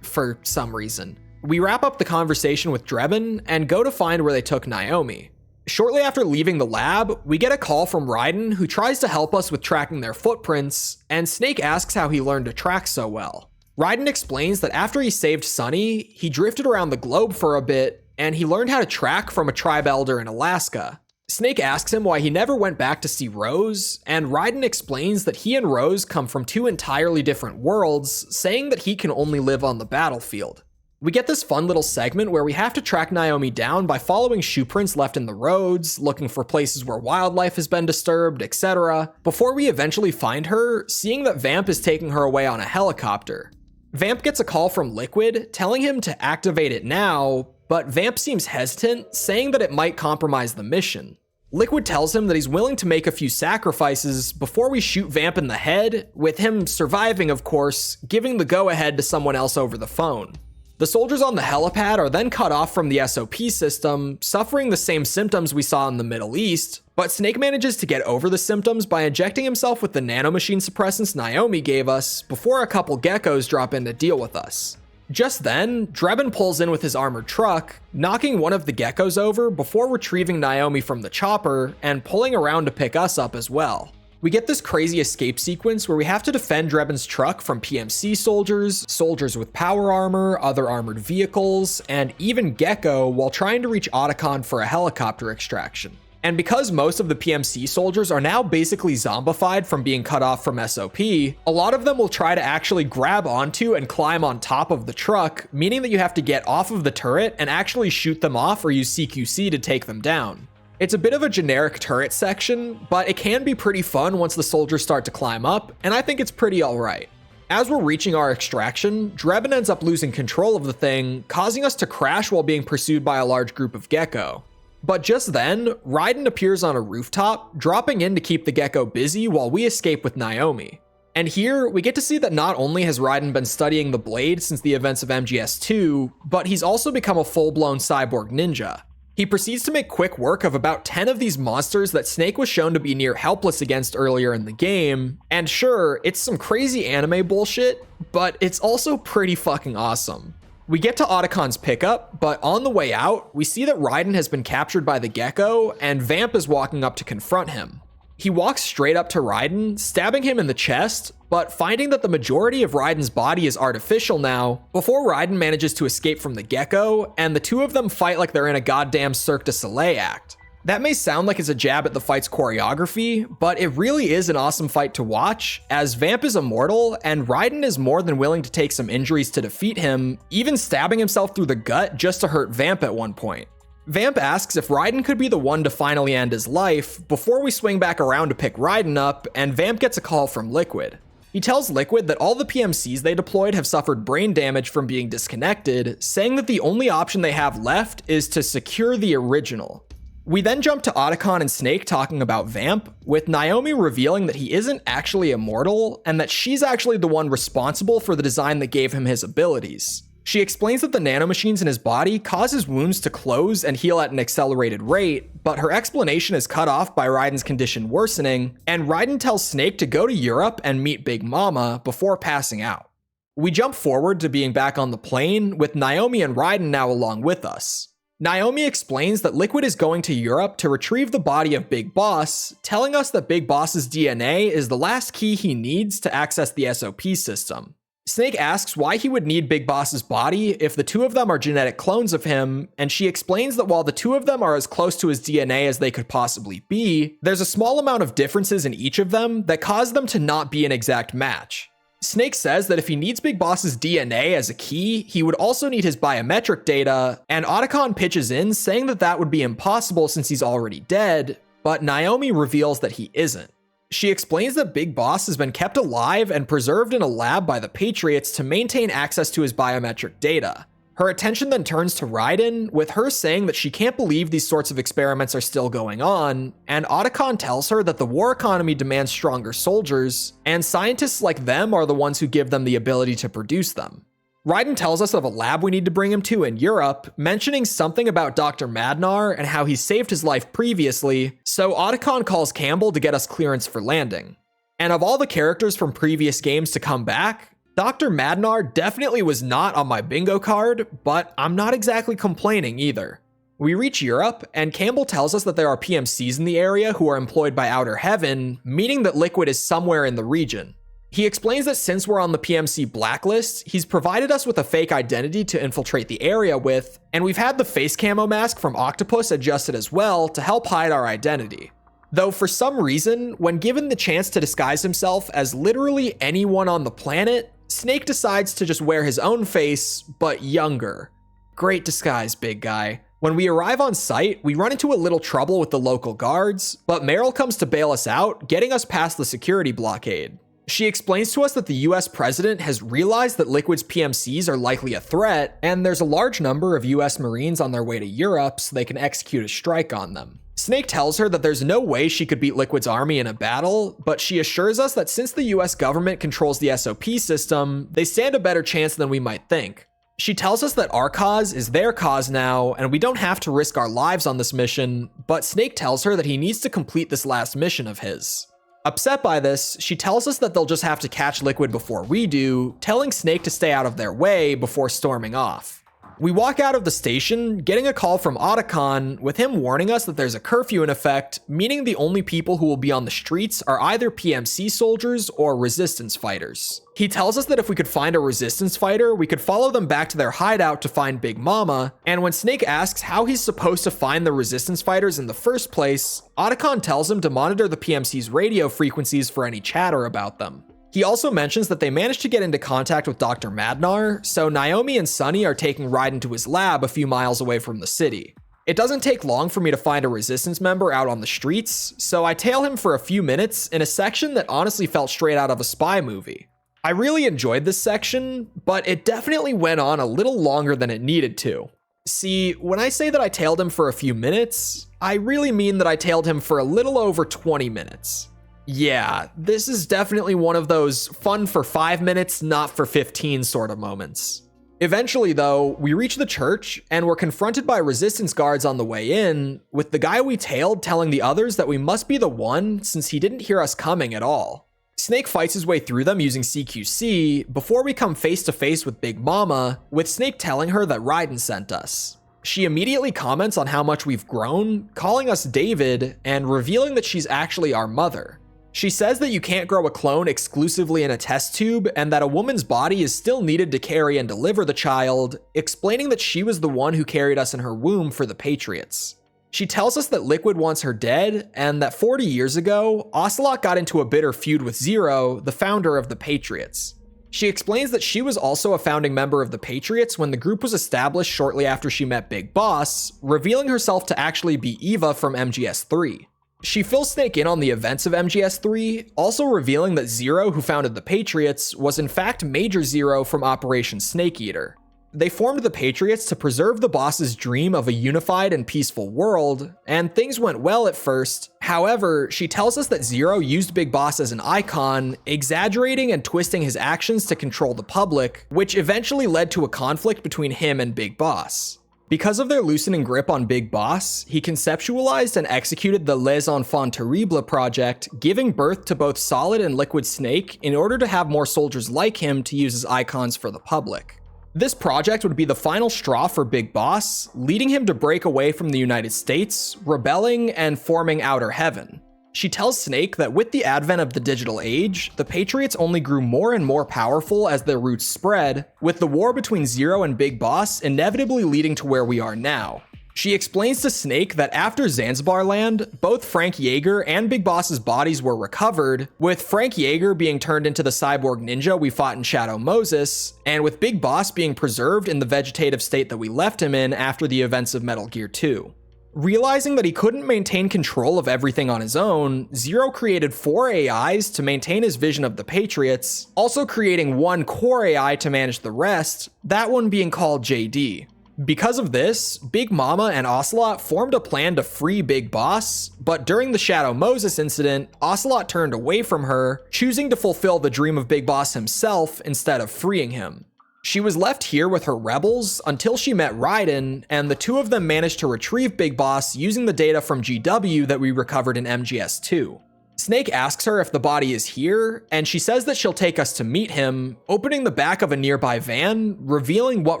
for some reason. We wrap up the conversation with Drebin and go to find where they took Naomi. Shortly after leaving the lab, we get a call from Raiden, who tries to help us with tracking their footprints, and Snake asks how he learned to track so well. Raiden explains that after he saved Sunny, he drifted around the globe for a bit, and he learned how to track from a tribe elder in Alaska. Snake asks him why he never went back to see Rose, and Raiden explains that he and Rose come from two entirely different worlds, saying that he can only live on the battlefield. We get this fun little segment where we have to track Naomi down by following shoe prints left in the roads, looking for places where wildlife has been disturbed, etc., before we eventually find her, seeing that Vamp is taking her away on a helicopter. Vamp gets a call from Liquid, telling him to activate it now, but Vamp seems hesitant, saying that it might compromise the mission. Liquid tells him that he's willing to make a few sacrifices before we shoot Vamp in the head, with him surviving, of course, giving the go-ahead to someone else over the phone. The soldiers on the helipad are then cut off from the SOP system, suffering the same symptoms we saw in the Middle East, but Snake manages to get over the symptoms by injecting himself with the nanomachine suppressants Naomi gave us before a couple geckos drop in to deal with us. Just then, Drebin pulls in with his armored truck, knocking one of the geckos over before retrieving Naomi from the chopper and pulling around to pick us up as well. We get this crazy escape sequence where we have to defend Drebin's truck from PMC soldiers, soldiers with power armor, other armored vehicles, and even Gecko while trying to reach Otacon for a helicopter extraction. And because most of the PMC soldiers are now basically zombified from being cut off from SOP, a lot of them will try to actually grab onto and climb on top of the truck, meaning that you have to get off of the turret and actually shoot them off or use CQC to take them down. It's a bit of a generic turret section, but it can be pretty fun once the soldiers start to climb up, and I think it's pretty alright. As we're reaching our extraction, Drebin ends up losing control of the thing, causing us to crash while being pursued by a large group of Gecko. But just then, Raiden appears on a rooftop, dropping in to keep the Gecko busy while we escape with Naomi. And here, we get to see that not only has Raiden been studying the blade since the events of MGS2, but he's also become a full-blown cyborg ninja. He proceeds to make quick work of about 10 of these monsters that Snake was shown to be near helpless against earlier in the game, and sure, it's some crazy anime bullshit, but it's also pretty fucking awesome. We get to Otacon's pickup, but on the way out, we see that Raiden has been captured by the Gecko, and Vamp is walking up to confront him. He walks straight up to Raiden, stabbing him in the chest, but finding that the majority of Raiden's body is artificial now, before Raiden manages to escape from the Gecko, and the two of them fight like they're in a goddamn Cirque du Soleil act. That may sound like it's a jab at the fight's choreography, but it really is an awesome fight to watch, as Vamp is immortal, and Raiden is more than willing to take some injuries to defeat him, even stabbing himself through the gut just to hurt Vamp at one point. Vamp asks if Raiden could be the one to finally end his life, before we swing back around to pick Raiden up, and Vamp gets a call from Liquid. He tells Liquid that all the PMCs they deployed have suffered brain damage from being disconnected, saying that the only option they have left is to secure the original. We then jump to Otacon and Snake talking about Vamp, with Naomi revealing that he isn't actually immortal, and that she's actually the one responsible for the design that gave him his abilities. She explains that the nanomachines in his body cause his wounds to close and heal at an accelerated rate, but her explanation is cut off by Raiden's condition worsening, and Raiden tells Snake to go to Europe and meet Big Mama before passing out. We jump forward to being back on the plane, with Naomi and Raiden now along with us. Naomi explains that Liquid is going to Europe to retrieve the body of Big Boss, telling us that Big Boss's DNA is the last key he needs to access the SOP system. Snake asks why he would need Big Boss's body if the two of them are genetic clones of him, and she explains that while the two of them are as close to his DNA as they could possibly be, there's a small amount of differences in each of them that cause them to not be an exact match. Snake says that if he needs Big Boss's DNA as a key, he would also need his biometric data, and Otacon pitches in saying that that would be impossible since he's already dead, but Naomi reveals that he isn't. She explains that Big Boss has been kept alive and preserved in a lab by the Patriots to maintain access to his biometric data. Her attention then turns to Raiden, with her saying that she can't believe these sorts of experiments are still going on, and Otacon tells her that the war economy demands stronger soldiers, and scientists like them are the ones who give them the ability to produce them. Raiden tells us of a lab we need to bring him to in Europe, mentioning something about Dr. Madnar and how he saved his life previously, so Otacon calls Campbell to get us clearance for landing. And of all the characters from previous games to come back, Dr. Madnar definitely was not on my bingo card, but I'm not exactly complaining either. We reach Europe, and Campbell tells us that there are PMCs in the area who are employed by Outer Heaven, meaning that Liquid is somewhere in the region. He explains that since we're on the PMC blacklist, he's provided us with a fake identity to infiltrate the area with, and we've had the face camo mask from Octopus adjusted as well to help hide our identity. Though for some reason, when given the chance to disguise himself as literally anyone on the planet, Snake decides to just wear his own face, but younger. Great disguise, big guy. When we arrive on site, we run into a little trouble with the local guards, but Meryl comes to bail us out, getting us past the security blockade. She explains to us that the US president has realized that Liquid's PMCs are likely a threat, and there's a large number of US Marines on their way to Europe so they can execute a strike on them. Snake tells her that there's no way she could beat Liquid's army in a battle, but she assures us that since the US government controls the SOP system, they stand a better chance than we might think. She tells us that our cause is their cause now, and we don't have to risk our lives on this mission, but Snake tells her that he needs to complete this last mission of his. Upset by this, she tells us that they'll just have to catch Liquid before we do, telling Snake to stay out of their way before storming off. We walk out of the station, getting a call from Otacon, with him warning us that there's a curfew in effect, meaning the only people who will be on the streets are either PMC soldiers or resistance fighters. He tells us that if we could find a resistance fighter, we could follow them back to their hideout to find Big Mama, and when Snake asks how he's supposed to find the resistance fighters in the first place, Otacon tells him to monitor the PMC's radio frequencies for any chatter about them. He also mentions that they managed to get into contact with Dr. Madnar, so Naomi and Sunny are taking Raiden to his lab a few miles away from the city. It doesn't take long for me to find a resistance member out on the streets, so I tail him for a few minutes in a section that honestly felt straight out of a spy movie. I really enjoyed this section, but it definitely went on a little longer than it needed to. See, when I say that I tailed him for a few minutes, I really mean that I tailed him for a little over 20 minutes. Yeah, this is definitely one of those fun for 5 minutes, not for 15 sort of moments. Eventually though, we reach the church and we're confronted by resistance guards on the way in, with the guy we tailed telling the others that we must be the one since he didn't hear us coming at all. Snake fights his way through them using CQC before we come face to face with Big Mama, with Snake telling her that Raiden sent us. She immediately comments on how much we've grown, calling us David, and revealing that she's actually our mother. She says that you can't grow a clone exclusively in a test tube and that a woman's body is still needed to carry and deliver the child, explaining that she was the one who carried us in her womb for the Patriots. She tells us that Liquid wants her dead and that 40 years ago, Ocelot got into a bitter feud with Zero, the founder of the Patriots. She explains that she was also a founding member of the Patriots when the group was established shortly after she met Big Boss, revealing herself to actually be Eva from MGS3. She fills Snake in on the events of MGS3, also revealing that Zero, who founded the Patriots, was in fact Major Zero from Operation Snake Eater. They formed the Patriots to preserve the boss's dream of a unified and peaceful world, and things went well at first. However, she tells us that Zero used Big Boss as an icon, exaggerating and twisting his actions to control the public, which eventually led to a conflict between him and Big Boss. Because of their loosening grip on Big Boss, he conceptualized and executed the Les Enfants Terribles project, giving birth to both Solid and Liquid Snake in order to have more soldiers like him to use as icons for the public. This project would be the final straw for Big Boss, leading him to break away from the United States, rebelling, and forming Outer Heaven. She tells Snake that with the advent of the digital age, the Patriots only grew more and more powerful as their roots spread, with the war between Zero and Big Boss inevitably leading to where we are now. She explains to Snake that after Zanzibar Land, both Frank Yeager and Big Boss's bodies were recovered, with Frank Yeager being turned into the cyborg ninja we fought in Shadow Moses, and with Big Boss being preserved in the vegetative state that we left him in after the events of Metal Gear 2. Realizing that he couldn't maintain control of everything on his own, Zero created 4 AIs to maintain his vision of the Patriots, also creating 1 core AI to manage the rest, that one being called JD. Because of this, Big Mama and Ocelot formed a plan to free Big Boss, but during the Shadow Moses incident, Ocelot turned away from her, choosing to fulfill the dream of Big Boss himself instead of freeing him. She was left here with her rebels until she met Raiden, and the two of them managed to retrieve Big Boss using the data from GW that we recovered in MGS2. Snake asks her if the body is here, and she says that she'll take us to meet him, opening the back of a nearby van, revealing what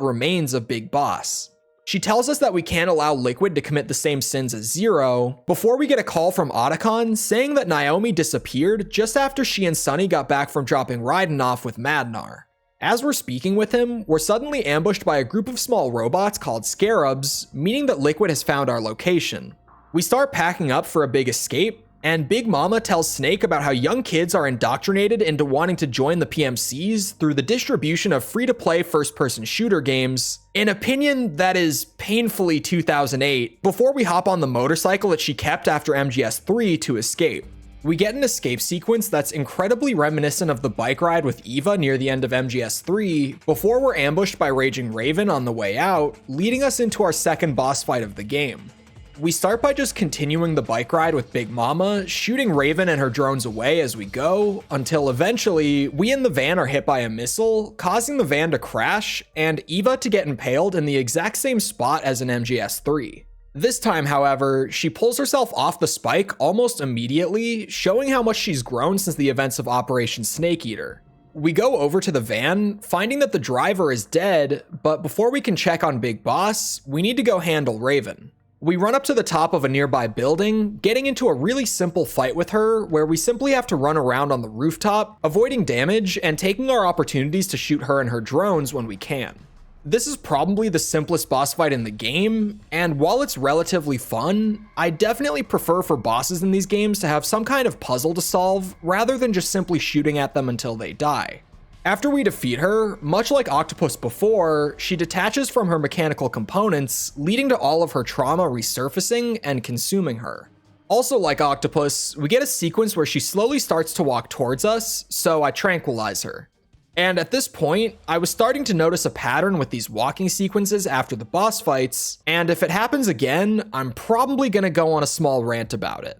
remains of Big Boss. She tells us that we can't allow Liquid to commit the same sins as Zero, before we get a call from Otacon saying that Naomi disappeared just after she and Sunny got back from dropping Raiden off with Madnar. As we're speaking with him, we're suddenly ambushed by a group of small robots called Scarabs, meaning that Liquid has found our location. We start packing up for a big escape, and Big Mama tells Snake about how young kids are indoctrinated into wanting to join the PMCs through the distribution of free-to-play first-person shooter games, an opinion that is painfully 2008, before we hop on the motorcycle that she kept after MGS3 to escape. We get an escape sequence that's incredibly reminiscent of the bike ride with Eva near the end of MGS3, before we're ambushed by Raging Raven on the way out, leading us into our second boss fight of the game. We start by just continuing the bike ride with Big Mama, shooting Raven and her drones away as we go, until eventually we in the van are hit by a missile, causing the van to crash, and Eva to get impaled in the exact same spot as in MGS3. This time, however, she pulls herself off the spike almost immediately, showing how much she's grown since the events of Operation Snake Eater. We go over to the van, finding that the driver is dead, but before we can check on Big Boss, we need to go handle Raven. We run up to the top of a nearby building, getting into a really simple fight with her, where we simply have to run around on the rooftop, avoiding damage and taking our opportunities to shoot her and her drones when we can. This is probably the simplest boss fight in the game, and while it's relatively fun, I definitely prefer for bosses in these games to have some kind of puzzle to solve, rather than just simply shooting at them until they die. After we defeat her, much like Octopus before, she detaches from her mechanical components, leading to all of her trauma resurfacing and consuming her. Also like Octopus, we get a sequence where she slowly starts to walk towards us, so I tranquilize her. And at this point, I was starting to notice a pattern with these walking sequences after the boss fights, and if it happens again, I'm probably gonna go on a small rant about it.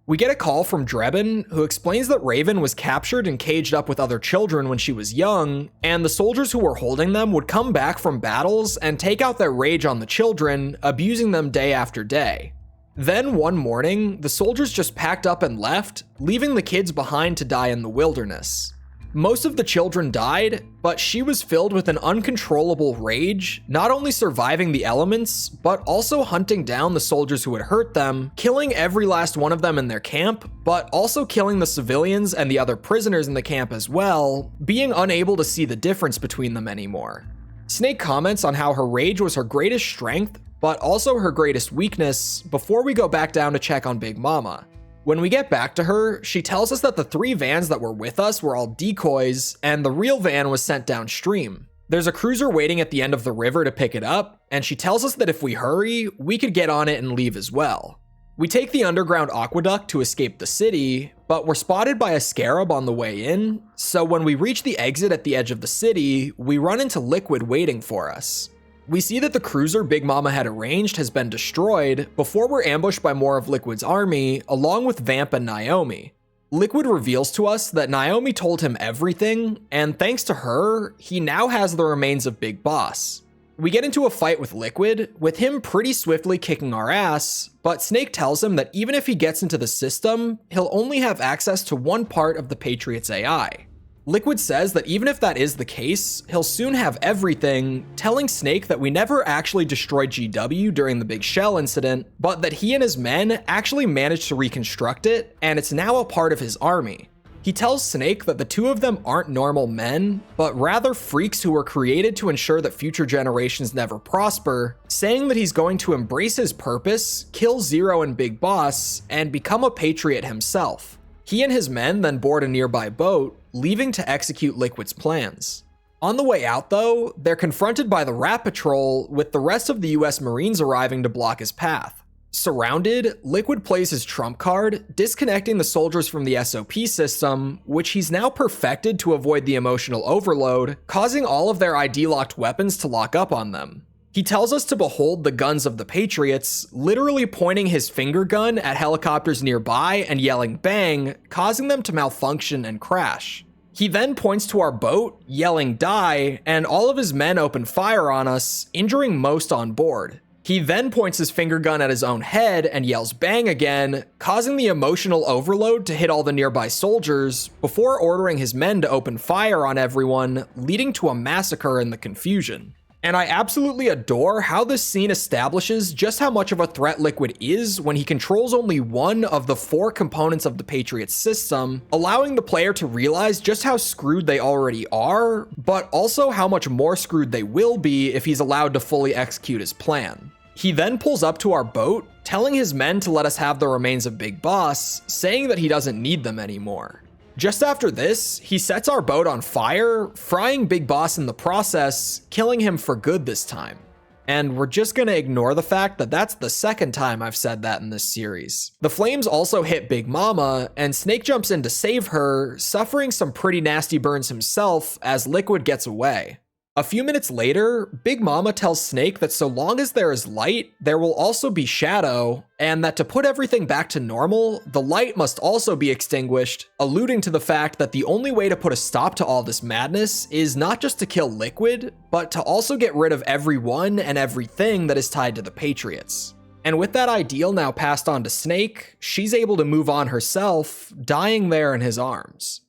We get a call from Drebin, who explains that Raven was captured and caged up with other children when she was young, and the soldiers who were holding them would come back from battles and take out their rage on the children, abusing them day after day. Then one morning, the soldiers just packed up and left, leaving the kids behind to die in the wilderness. Most of the children died, but she was filled with an uncontrollable rage, not only surviving the elements, but also hunting down the soldiers who had hurt them, killing every last one of them in their camp, but also killing the civilians and the other prisoners in the camp as well, being unable to see the difference between them anymore. Snake comments on how her rage was her greatest strength, but also her greatest weakness, before we go back down to check on Big Mama. When we get back to her, she tells us that the 3 vans that were with us were all decoys, and the real van was sent downstream. There's a cruiser waiting at the end of the river to pick it up, and she tells us that if we hurry, we could get on it and leave as well. We take the underground aqueduct to escape the city, but we're spotted by a scarab on the way in, so when we reach the exit at the edge of the city, we run into Liquid waiting for us. We see that the cruiser Big Mama had arranged has been destroyed before we're ambushed by more of Liquid's army, along with Vamp and Naomi. Liquid reveals to us that Naomi told him everything, and thanks to her, he now has the remains of Big Boss. We get into a fight with Liquid, with him pretty swiftly kicking our ass, but Snake tells him that even if he gets into the system, he'll only have access to one part of the Patriots AI. Liquid says that even if that is the case, he'll soon have everything, telling Snake that we never actually destroyed GW during the Big Shell incident, but that he and his men actually managed to reconstruct it, and it's now a part of his army. He tells Snake that the 2 of them aren't normal men, but rather freaks who were created to ensure that future generations never prosper, saying that he's going to embrace his purpose, kill Zero and Big Boss, and become a Patriot himself. He and his men then board a nearby boat, leaving to execute Liquid's plans. On the way out though, they're confronted by the Rat Patrol, with the rest of the US Marines arriving to block his path. Surrounded, Liquid plays his trump card, disconnecting the soldiers from the SOP system, which he's now perfected to avoid the emotional overload, causing all of their ID-locked weapons to lock up on them. He tells us to behold the guns of the Patriots, literally pointing his finger gun at helicopters nearby and yelling bang, causing them to malfunction and crash. He then points to our boat, yelling die, and all of his men open fire on us, injuring most on board. He then points his finger gun at his own head and yells bang again, causing the emotional overload to hit all the nearby soldiers, before ordering his men to open fire on everyone, leading to a massacre in the confusion. And I absolutely adore how this scene establishes just how much of a threat Liquid is when he controls only one of the 4 components of the Patriot system, allowing the player to realize just how screwed they already are, but also how much more screwed they will be if he's allowed to fully execute his plan. He then pulls up to our boat, telling his men to let us have the remains of Big Boss, saying that he doesn't need them anymore. Just after this, he sets our boat on fire, frying Big Boss in the process, killing him for good this time. And we're just gonna ignore the fact that that's the second time I've said that in this series. The flames also hit Big Mama, and Snake jumps in to save her, suffering some pretty nasty burns himself as Liquid gets away. A few minutes later, Big Mama tells Snake that so long as there is light, there will also be shadow, and that to put everything back to normal, the light must also be extinguished, alluding to the fact that the only way to put a stop to all this madness is not just to kill Liquid, but to also get rid of everyone and everything that is tied to the Patriots. And with that ideal now passed on to Snake, she's able to move on herself, dying there in his arms.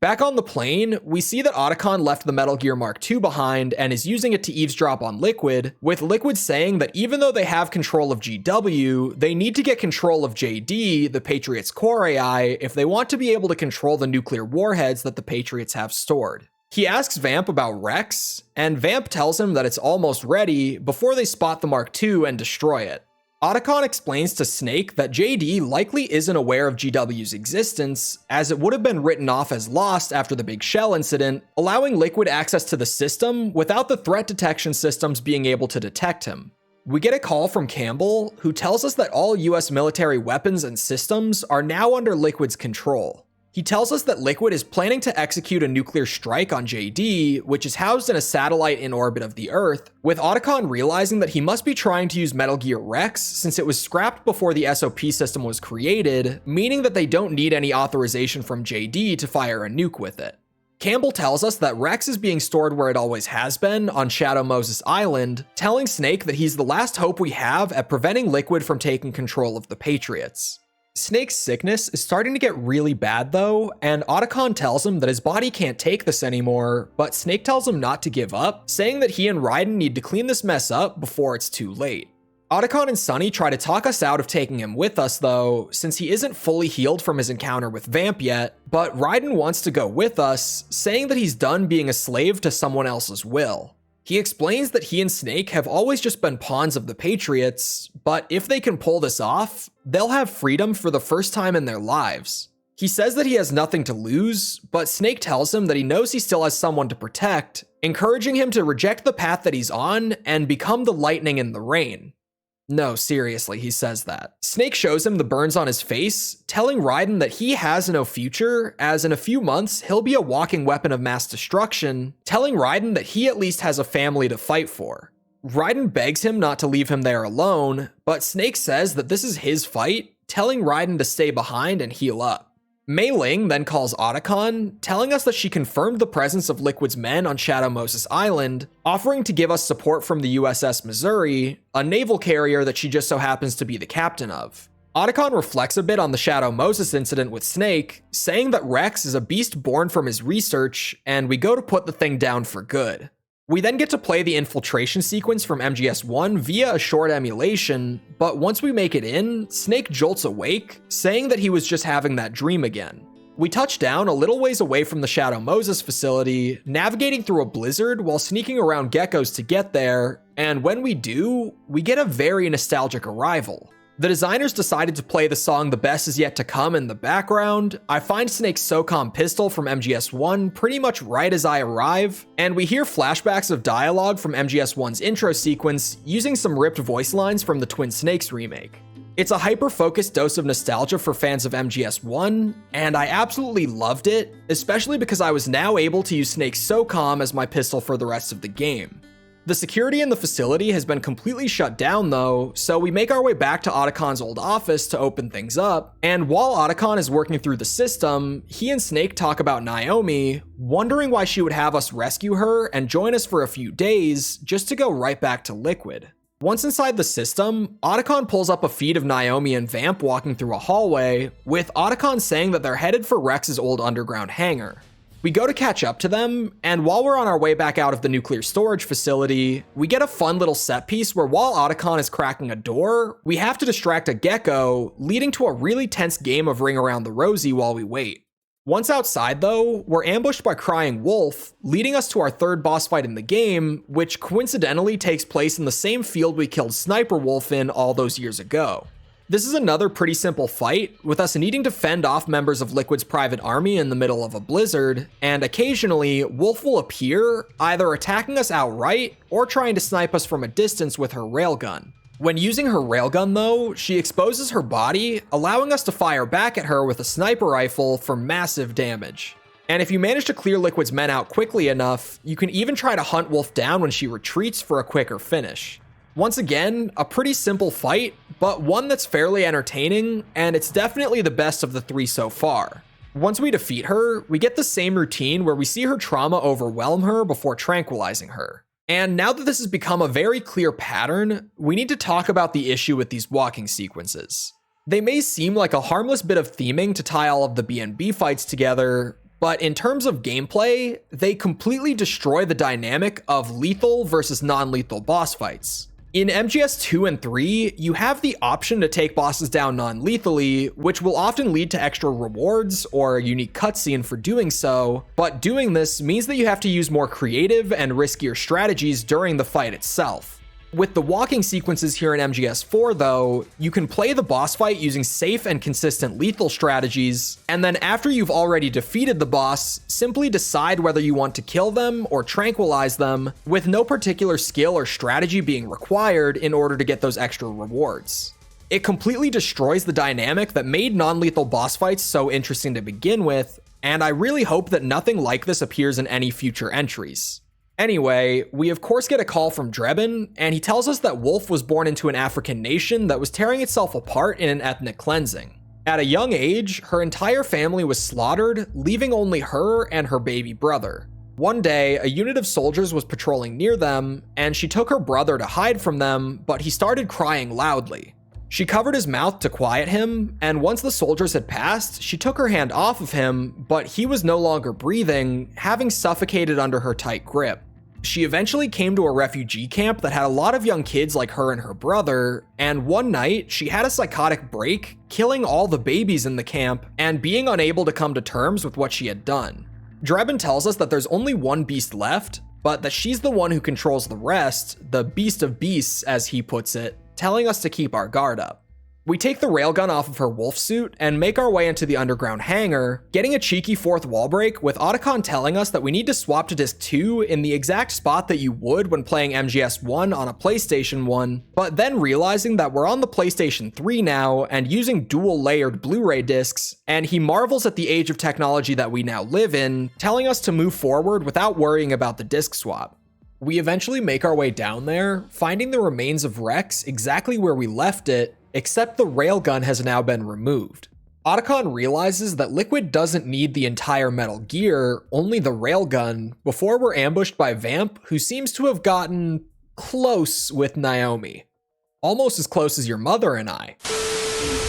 Back on the plane, we see that Otacon left the Metal Gear Mark II behind and is using it to eavesdrop on Liquid, with Liquid saying that even though they have control of GW, they need to get control of JD, the Patriots' core AI, if they want to be able to control the nuclear warheads that the Patriots have stored. He asks Vamp about Rex, and Vamp tells him that it's almost ready before they spot the Mark II and destroy it. Otacon explains to Snake that JD likely isn't aware of GW's existence, as it would have been written off as lost after the Big Shell incident, allowing Liquid access to the system without the threat detection systems being able to detect him. We get a call from Campbell, who tells us that all US military weapons and systems are now under Liquid's control. He tells us that Liquid is planning to execute a nuclear strike on JD, which is housed in a satellite in orbit of the Earth, with Otacon realizing that he must be trying to use Metal Gear Rex since it was scrapped before the SOP system was created, meaning that they don't need any authorization from JD to fire a nuke with it. Campbell tells us that Rex is being stored where it always has been, on Shadow Moses Island, telling Snake that he's the last hope we have at preventing Liquid from taking control of the Patriots. Snake's sickness is starting to get really bad though, and Otacon tells him that his body can't take this anymore, but Snake tells him not to give up, saying that he and Raiden need to clean this mess up before it's too late. Otacon and Sunny try to talk us out of taking him with us though, since he isn't fully healed from his encounter with Vamp yet, but Raiden wants to go with us, saying that he's done being a slave to someone else's will. He explains that he and Snake have always just been pawns of the Patriots, but if they can pull this off, they'll have freedom for the first time in their lives. He says that he has nothing to lose, but Snake tells him that he knows he still has someone to protect, encouraging him to reject the path that he's on and become the lightning in the rain. No, seriously, he says that. Snake shows him the burns on his face, telling Raiden that he has no future, as in a few months, he'll be a walking weapon of mass destruction, telling Raiden that he at least has a family to fight for. Raiden begs him not to leave him there alone, but Snake says that this is his fight, telling Raiden to stay behind and heal up. Mei Ling then calls Otacon, telling us that she confirmed the presence of Liquid's men on Shadow Moses Island, offering to give us support from the USS Missouri, a naval carrier that she just so happens to be the captain of. Otacon reflects a bit on the Shadow Moses incident with Snake, saying that Rex is a beast born from his research, and we go to put the thing down for good. We then get to play the infiltration sequence from MGS1 via a short emulation, but once we make it in, Snake jolts awake, saying that he was just having that dream again. We touch down a little ways away from the Shadow Moses facility, navigating through a blizzard while sneaking around geckos to get there, and when we do, we get a very nostalgic arrival. The designers decided to play the song The Best Is Yet to Come in the background. I find Snake's SOCOM pistol from MGS1 pretty much right as I arrive, and we hear flashbacks of dialogue from MGS1's intro sequence using some ripped voice lines from the Twin Snakes remake. It's a hyper-focused dose of nostalgia for fans of MGS1, and I absolutely loved it, especially because I was now able to use Snake's SOCOM as my pistol for the rest of the game. The security in the facility has been completely shut down though, so we make our way back to Otacon's old office to open things up, and while Otacon is working through the system, he and Snake talk about Naomi, wondering why she would have us rescue her and join us for a few days, just to go right back to Liquid. Once inside the system, Otacon pulls up a feed of Naomi and Vamp walking through a hallway, with Otacon saying that they're headed for Rex's old underground hangar. We go to catch up to them, and while we're on our way back out of the nuclear storage facility, we get a fun little set piece where while Otacon is cracking a door, we have to distract a gecko, leading to a really tense game of Ring Around the Rosie while we wait. Once outside though, we're ambushed by Crying Wolf, leading us to our third boss fight in the game, which coincidentally takes place in the same field we killed Sniper Wolf in all those years ago. This is another pretty simple fight, with us needing to fend off members of Liquid's private army in the middle of a blizzard, and occasionally, Wolf will appear, either attacking us outright, or trying to snipe us from a distance with her railgun. When using her railgun though, she exposes her body, allowing us to fire back at her with a sniper rifle for massive damage. And if you manage to clear Liquid's men out quickly enough, you can even try to hunt Wolf down when she retreats for a quicker finish. Once again, a pretty simple fight, but one that's fairly entertaining, and it's definitely the best of the three so far. Once we defeat her, we get the same routine where we see her trauma overwhelm her before tranquilizing her. And now that this has become a very clear pattern, we need to talk about the issue with these walking sequences. They may seem like a harmless bit of theming to tie all of the B&B fights together, but in terms of gameplay, they completely destroy the dynamic of lethal versus non-lethal boss fights. In MGS 2 and 3, you have the option to take bosses down non-lethally, which will often lead to extra rewards or a unique cutscene for doing so, but doing this means that you have to use more creative and riskier strategies during the fight itself. With the walking sequences here in MGS 4 though, you can play the boss fight using safe and consistent lethal strategies, and then after you've already defeated the boss, simply decide whether you want to kill them or tranquilize them, with no particular skill or strategy being required in order to get those extra rewards. It completely destroys the dynamic that made non-lethal boss fights so interesting to begin with, and I really hope that nothing like this appears in any future entries. Anyway, we of course get a call from Drebin, and he tells us that Wolf was born into an African nation that was tearing itself apart in an ethnic cleansing. At a young age, her entire family was slaughtered, leaving only her and her baby brother. One day, a unit of soldiers was patrolling near them, and she took her brother to hide from them, but he started crying loudly. She covered his mouth to quiet him, and once the soldiers had passed, she took her hand off of him, but he was no longer breathing, having suffocated under her tight grip. She eventually came to a refugee camp that had a lot of young kids like her and her brother, and one night she had a psychotic break, killing all the babies in the camp and being unable to come to terms with what she had done. Drebin tells us that there's only one beast left, but that she's the one who controls the rest, the beast of beasts as he puts it, telling us to keep our guard up. We take the railgun off of her wolf suit and make our way into the underground hangar, getting a cheeky fourth wall break with Otacon telling us that we need to swap to disc 2 in the exact spot that you would when playing MGS 1 on a PlayStation 1, but then realizing that we're on the PlayStation 3 now and using dual layered Blu-ray discs, and he marvels at the age of technology that we now live in, telling us to move forward without worrying about the disc swap. We eventually make our way down there, finding the remains of Rex exactly where we left it, except the railgun has now been removed. Otacon realizes that Liquid doesn't need the entire Metal Gear, only the railgun, before we're ambushed by Vamp, who seems to have gotten close with Naomi. Almost as close as your mother and I.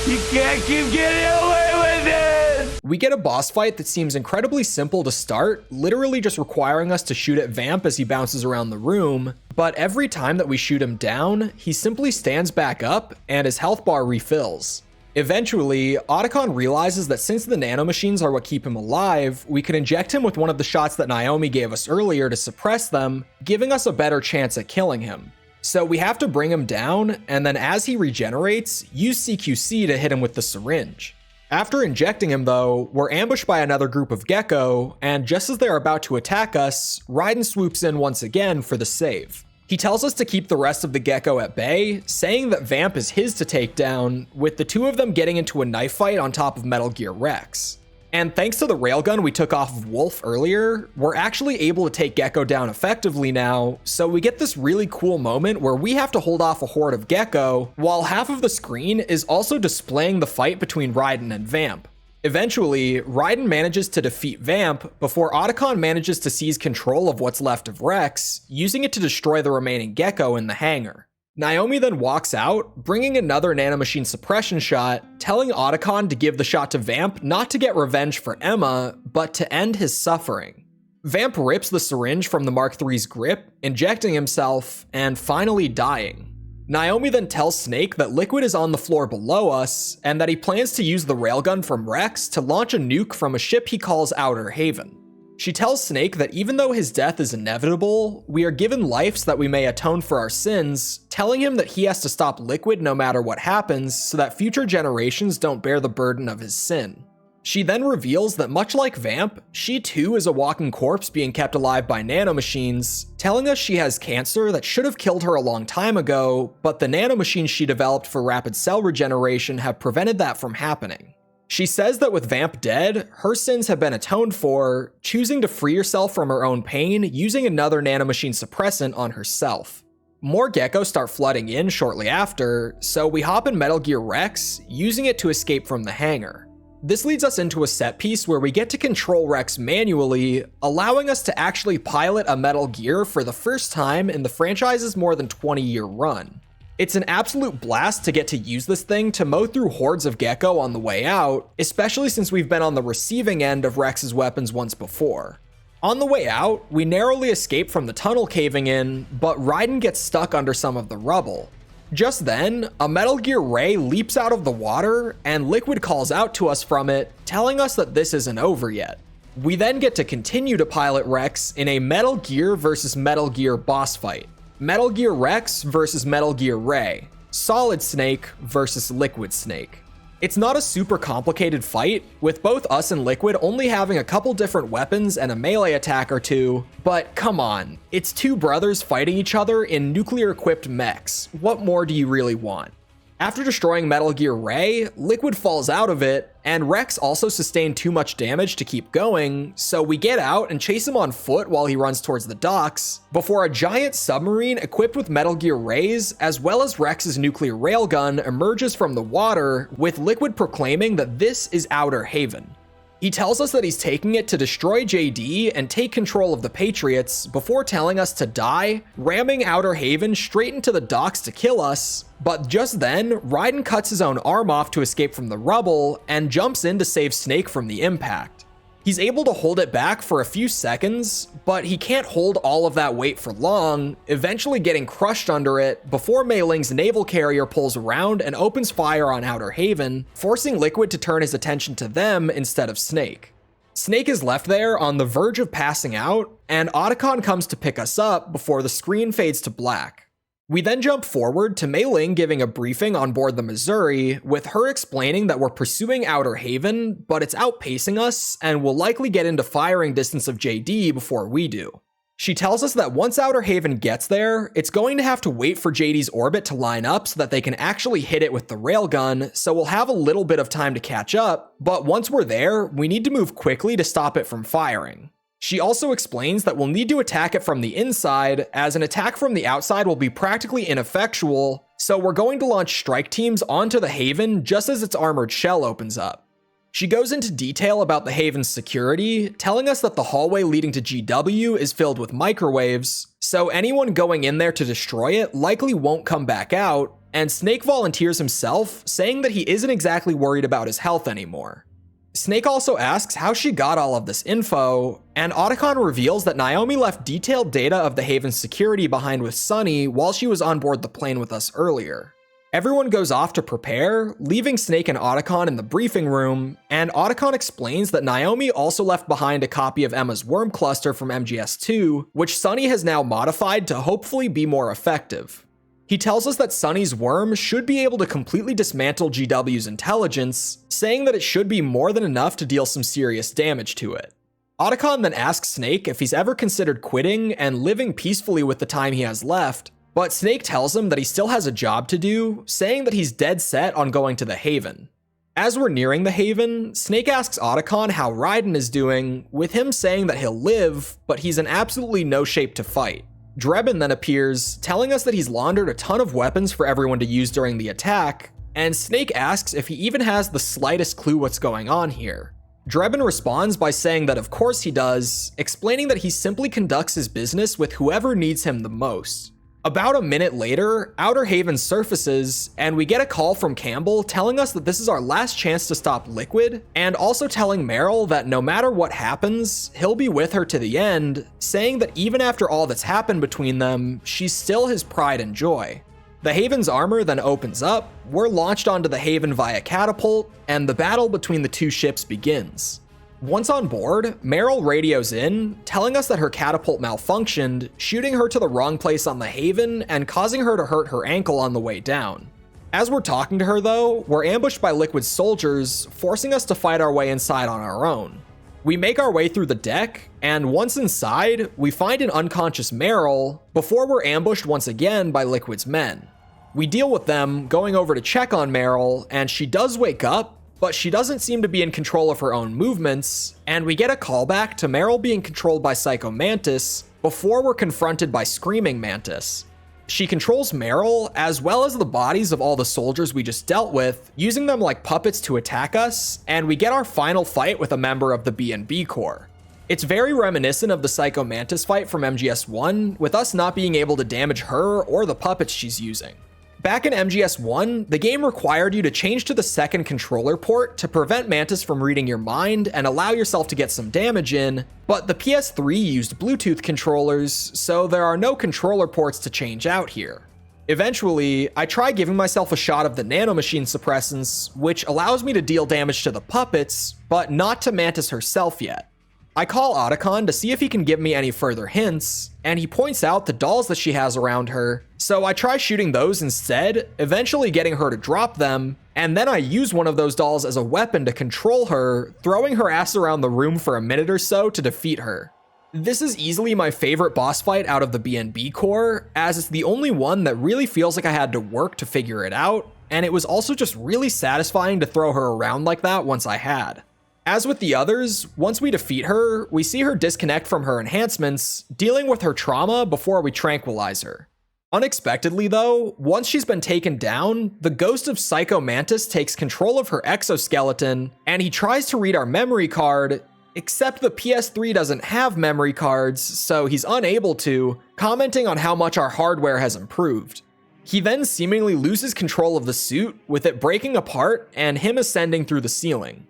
You can't keep getting away with it! We get a boss fight that seems incredibly simple to start, literally just requiring us to shoot at Vamp as he bounces around the room, but every time that we shoot him down, he simply stands back up and his health bar refills. Eventually, Otacon realizes that since the nanomachines are what keep him alive, we can inject him with one of the shots that Naomi gave us earlier to suppress them, giving us a better chance at killing him. So we have to bring him down, and then as he regenerates, use CQC to hit him with the syringe. After injecting him though, we're ambushed by another group of Gecko, and just as they're about to attack us, Raiden swoops in once again for the save. He tells us to keep the rest of the Gecko at bay, saying that Vamp is his to take down, with the two of them getting into a knife fight on top of Metal Gear Rex. And thanks to the railgun we took off of Wolf earlier, we're actually able to take Gecko down effectively now, so we get this really cool moment where we have to hold off a horde of Gecko, while half of the screen is also displaying the fight between Raiden and Vamp. Eventually, Raiden manages to defeat Vamp before Otacon manages to seize control of what's left of Rex, using it to destroy the remaining Gecko in the hangar. Naomi then walks out, bringing another nanomachine suppression shot, telling Otacon to give the shot to Vamp not to get revenge for Emma, but to end his suffering. Vamp rips the syringe from the Mark III's grip, injecting himself, and finally dying. Naomi then tells Snake that Liquid is on the floor below us, and that he plans to use the railgun from Rex to launch a nuke from a ship he calls Outer Haven. She tells Snake that even though his death is inevitable, we are given life so that we may atone for our sins, telling him that he has to stop Liquid no matter what happens so that future generations don't bear the burden of his sin. She then reveals that much like Vamp, she too is a walking corpse being kept alive by nanomachines, telling us she has cancer that should have killed her a long time ago, but the nanomachines she developed for rapid cell regeneration have prevented that from happening. She says that with Vamp dead, her sins have been atoned for, choosing to free herself from her own pain using another nanomachine suppressant on herself. More geckos start flooding in shortly after, so we hop in Metal Gear Rex, using it to escape from the hangar. This leads us into a set piece where we get to control Rex manually, allowing us to actually pilot a Metal Gear for the first time in the franchise's more than 20-year run. It's an absolute blast to get to use this thing to mow through hordes of gecko on the way out, especially since we've been on the receiving end of Rex's weapons once before. On the way out, we narrowly escape from the tunnel caving in, but Raiden gets stuck under some of the rubble. Just then, a Metal Gear ray leaps out of the water, and Liquid calls out to us from it, telling us that this isn't over yet. We then get to continue to pilot Rex in a Metal Gear versus Metal Gear boss fight. Metal Gear Rex versus Metal Gear Ray. Solid Snake versus Liquid Snake. It's not a super complicated fight, with both us and Liquid only having a couple different weapons and a melee attack or two, but come on, it's two brothers fighting each other in nuclear-equipped mechs. What more do you really want? After destroying Metal Gear Ray, Liquid falls out of it, and Rex also sustained too much damage to keep going, so we get out and chase him on foot while he runs towards the docks, before a giant submarine equipped with Metal Gear Rays, as well as Rex's nuclear railgun, emerges from the water, with Liquid proclaiming that this is Outer Haven. He tells us that he's taking it to destroy JD and take control of the Patriots before telling us to die, ramming Outer Haven straight into the docks to kill us, but just then, Raiden cuts his own arm off to escape from the rubble and jumps in to save Snake from the impact. He's able to hold it back for a few seconds, but he can't hold all of that weight for long, eventually getting crushed under it before Mei Ling's naval carrier pulls around and opens fire on Outer Haven, forcing Liquid to turn his attention to them instead of Snake. Snake is left there on the verge of passing out, and Otacon comes to pick us up before the screen fades to black. We then jump forward to Mei Ling giving a briefing on board the Missouri, with her explaining that we're pursuing Outer Haven, but it's outpacing us and will likely get into firing distance of JD before we do. She tells us that once Outer Haven gets there, it's going to have to wait for JD's orbit to line up so that they can actually hit it with the railgun, so we'll have a little bit of time to catch up, but once we're there, we need to move quickly to stop it from firing. She also explains that we'll need to attack it from the inside, as an attack from the outside will be practically ineffectual, so we're going to launch strike teams onto the Haven just as its armored shell opens up. She goes into detail about the Haven's security, telling us that the hallway leading to GW is filled with microwaves, so anyone going in there to destroy it likely won't come back out, and Snake volunteers himself, saying that he isn't exactly worried about his health anymore. Snake also asks how she got all of this info, and Otacon reveals that Naomi left detailed data of the Haven's security behind with Sunny while she was on board the plane with us earlier. Everyone goes off to prepare, leaving Snake and Otacon in the briefing room, and Otacon explains that Naomi also left behind a copy of Emma's worm cluster from MGS2, which Sunny has now modified to hopefully be more effective. He tells us that Sunny's worm should be able to completely dismantle GW's intelligence, saying that it should be more than enough to deal some serious damage to it. Otacon then asks Snake if he's ever considered quitting and living peacefully with the time he has left, but Snake tells him that he still has a job to do, saying that he's dead set on going to the Haven. As we're nearing the Haven, Snake asks Otacon how Raiden is doing, with him saying that he'll live, but he's in absolutely no shape to fight. Drebin then appears, telling us that he's laundered a ton of weapons for everyone to use during the attack, and Snake asks if he even has the slightest clue what's going on here. Drebin responds by saying that of course he does, explaining that he simply conducts his business with whoever needs him the most. About a minute later, Outer Haven surfaces, and we get a call from Campbell telling us that this is our last chance to stop Liquid, and also telling Meryl that no matter what happens, he'll be with her to the end, saying that even after all that's happened between them, she's still his pride and joy. The Haven's armor then opens up, we're launched onto the Haven via catapult, and the battle between the two ships begins. Once on board, Meryl radios in, telling us that her catapult malfunctioned, shooting her to the wrong place on the Haven and causing her to hurt her ankle on the way down. As we're talking to her though, we're ambushed by Liquid's soldiers, forcing us to fight our way inside on our own. We make our way through the deck, and once inside, we find an unconscious Meryl, before we're ambushed once again by Liquid's men. We deal with them, going over to check on Meryl, and she does wake up, but she doesn't seem to be in control of her own movements, and we get a callback to Meryl being controlled by Psycho Mantis before we're confronted by Screaming Mantis. She controls Meryl, as well as the bodies of all the soldiers we just dealt with, using them like puppets to attack us, and we get our final fight with a member of the B&B Corps. It's very reminiscent of the Psycho Mantis fight from MGS1, with us not being able to damage her or the puppets she's using. Back in MGS1, the game required you to change to the second controller port to prevent Mantis from reading your mind and allow yourself to get some damage in, but the PS3 used Bluetooth controllers, so there are no controller ports to change out here. Eventually, I try giving myself a shot of the nanomachine suppressants, which allows me to deal damage to the puppets, but not to Mantis herself yet. I call Otacon to see if he can give me any further hints, and he points out the dolls that she has around her, so I try shooting those instead, eventually getting her to drop them, and then I use one of those dolls as a weapon to control her, throwing her ass around the room for a minute or so to defeat her. This is easily my favorite boss fight out of the B&B Corps, as it's the only one that really feels like I had to work to figure it out, and it was also just really satisfying to throw her around like that once I had. As with the others, once we defeat her, we see her disconnect from her enhancements, dealing with her trauma before we tranquilize her. Unexpectedly though, once she's been taken down, the ghost of Psycho Mantis takes control of her exoskeleton, and he tries to read our memory card, except the PS3 doesn't have memory cards, so he's unable to, commenting on how much our hardware has improved. He then seemingly loses control of the suit, with it breaking apart and him ascending through the ceiling.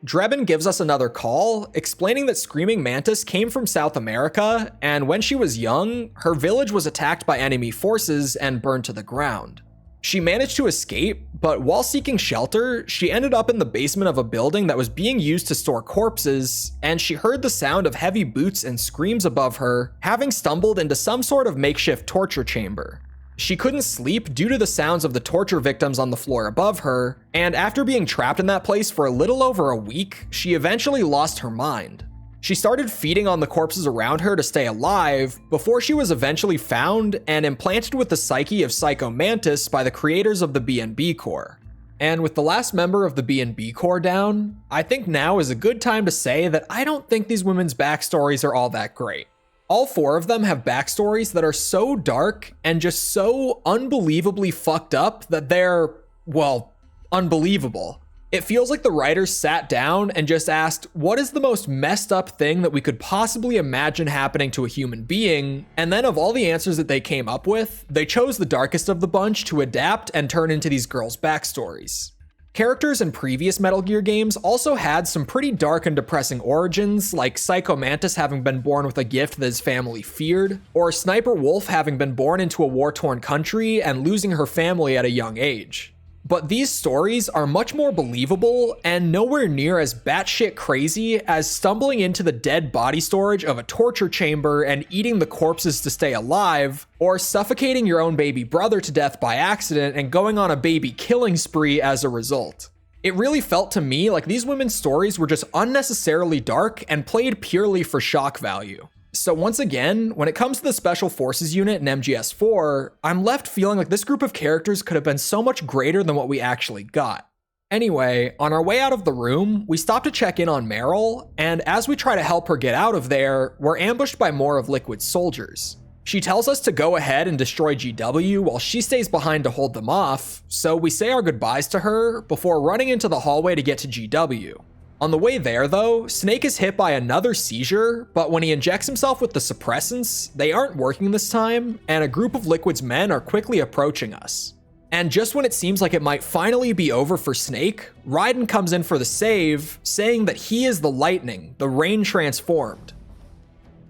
Drebin gives us another call, explaining that Screaming Mantis came from South America, and when she was young, her village was attacked by enemy forces and burned to the ground. She managed to escape, but while seeking shelter, she ended up in the basement of a building that was being used to store corpses, and she heard the sound of heavy boots and screams above her, having stumbled into some sort of makeshift torture chamber. She couldn't sleep due to the sounds of the torture victims on the floor above her, and after being trapped in that place for a little over a week, she eventually lost her mind. She started feeding on the corpses around her to stay alive, before she was eventually found and implanted with the psyche of Psycho Mantis by the creators of the B&B Corps. And with the last member of the B&B Corps down, I think now is a good time to say that I don't think these women's backstories are all that great. All four of them have backstories that are so dark and just so unbelievably fucked up that they're, well, unbelievable. It feels like the writers sat down and just asked, what is the most messed up thing that we could possibly imagine happening to a human being? And then of all the answers that they came up with, they chose the darkest of the bunch to adapt and turn into these girls' backstories. Characters in previous Metal Gear games also had some pretty dark and depressing origins, like Psycho Mantis having been born with a gift that his family feared, or Sniper Wolf having been born into a war-torn country and losing her family at a young age. But these stories are much more believable and nowhere near as batshit crazy as stumbling into the dead body storage of a torture chamber and eating the corpses to stay alive, or suffocating your own baby brother to death by accident and going on a baby killing spree as a result. It really felt to me like these women's stories were just unnecessarily dark and played purely for shock value. So once again, when it comes to the Special Forces unit in MGS4, I'm left feeling like this group of characters could have been so much greater than what we actually got. Anyway, on our way out of the room, we stop to check in on Meryl, and as we try to help her get out of there, we're ambushed by more of Liquid's soldiers. She tells us to go ahead and destroy GW while she stays behind to hold them off, so we say our goodbyes to her before running into the hallway to get to GW. On the way there though, Snake is hit by another seizure, but when he injects himself with the suppressants, they aren't working this time, and a group of Liquid's men are quickly approaching us. And just when it seems like it might finally be over for Snake, Raiden comes in for the save, saying that he is the lightning, the rain transformed.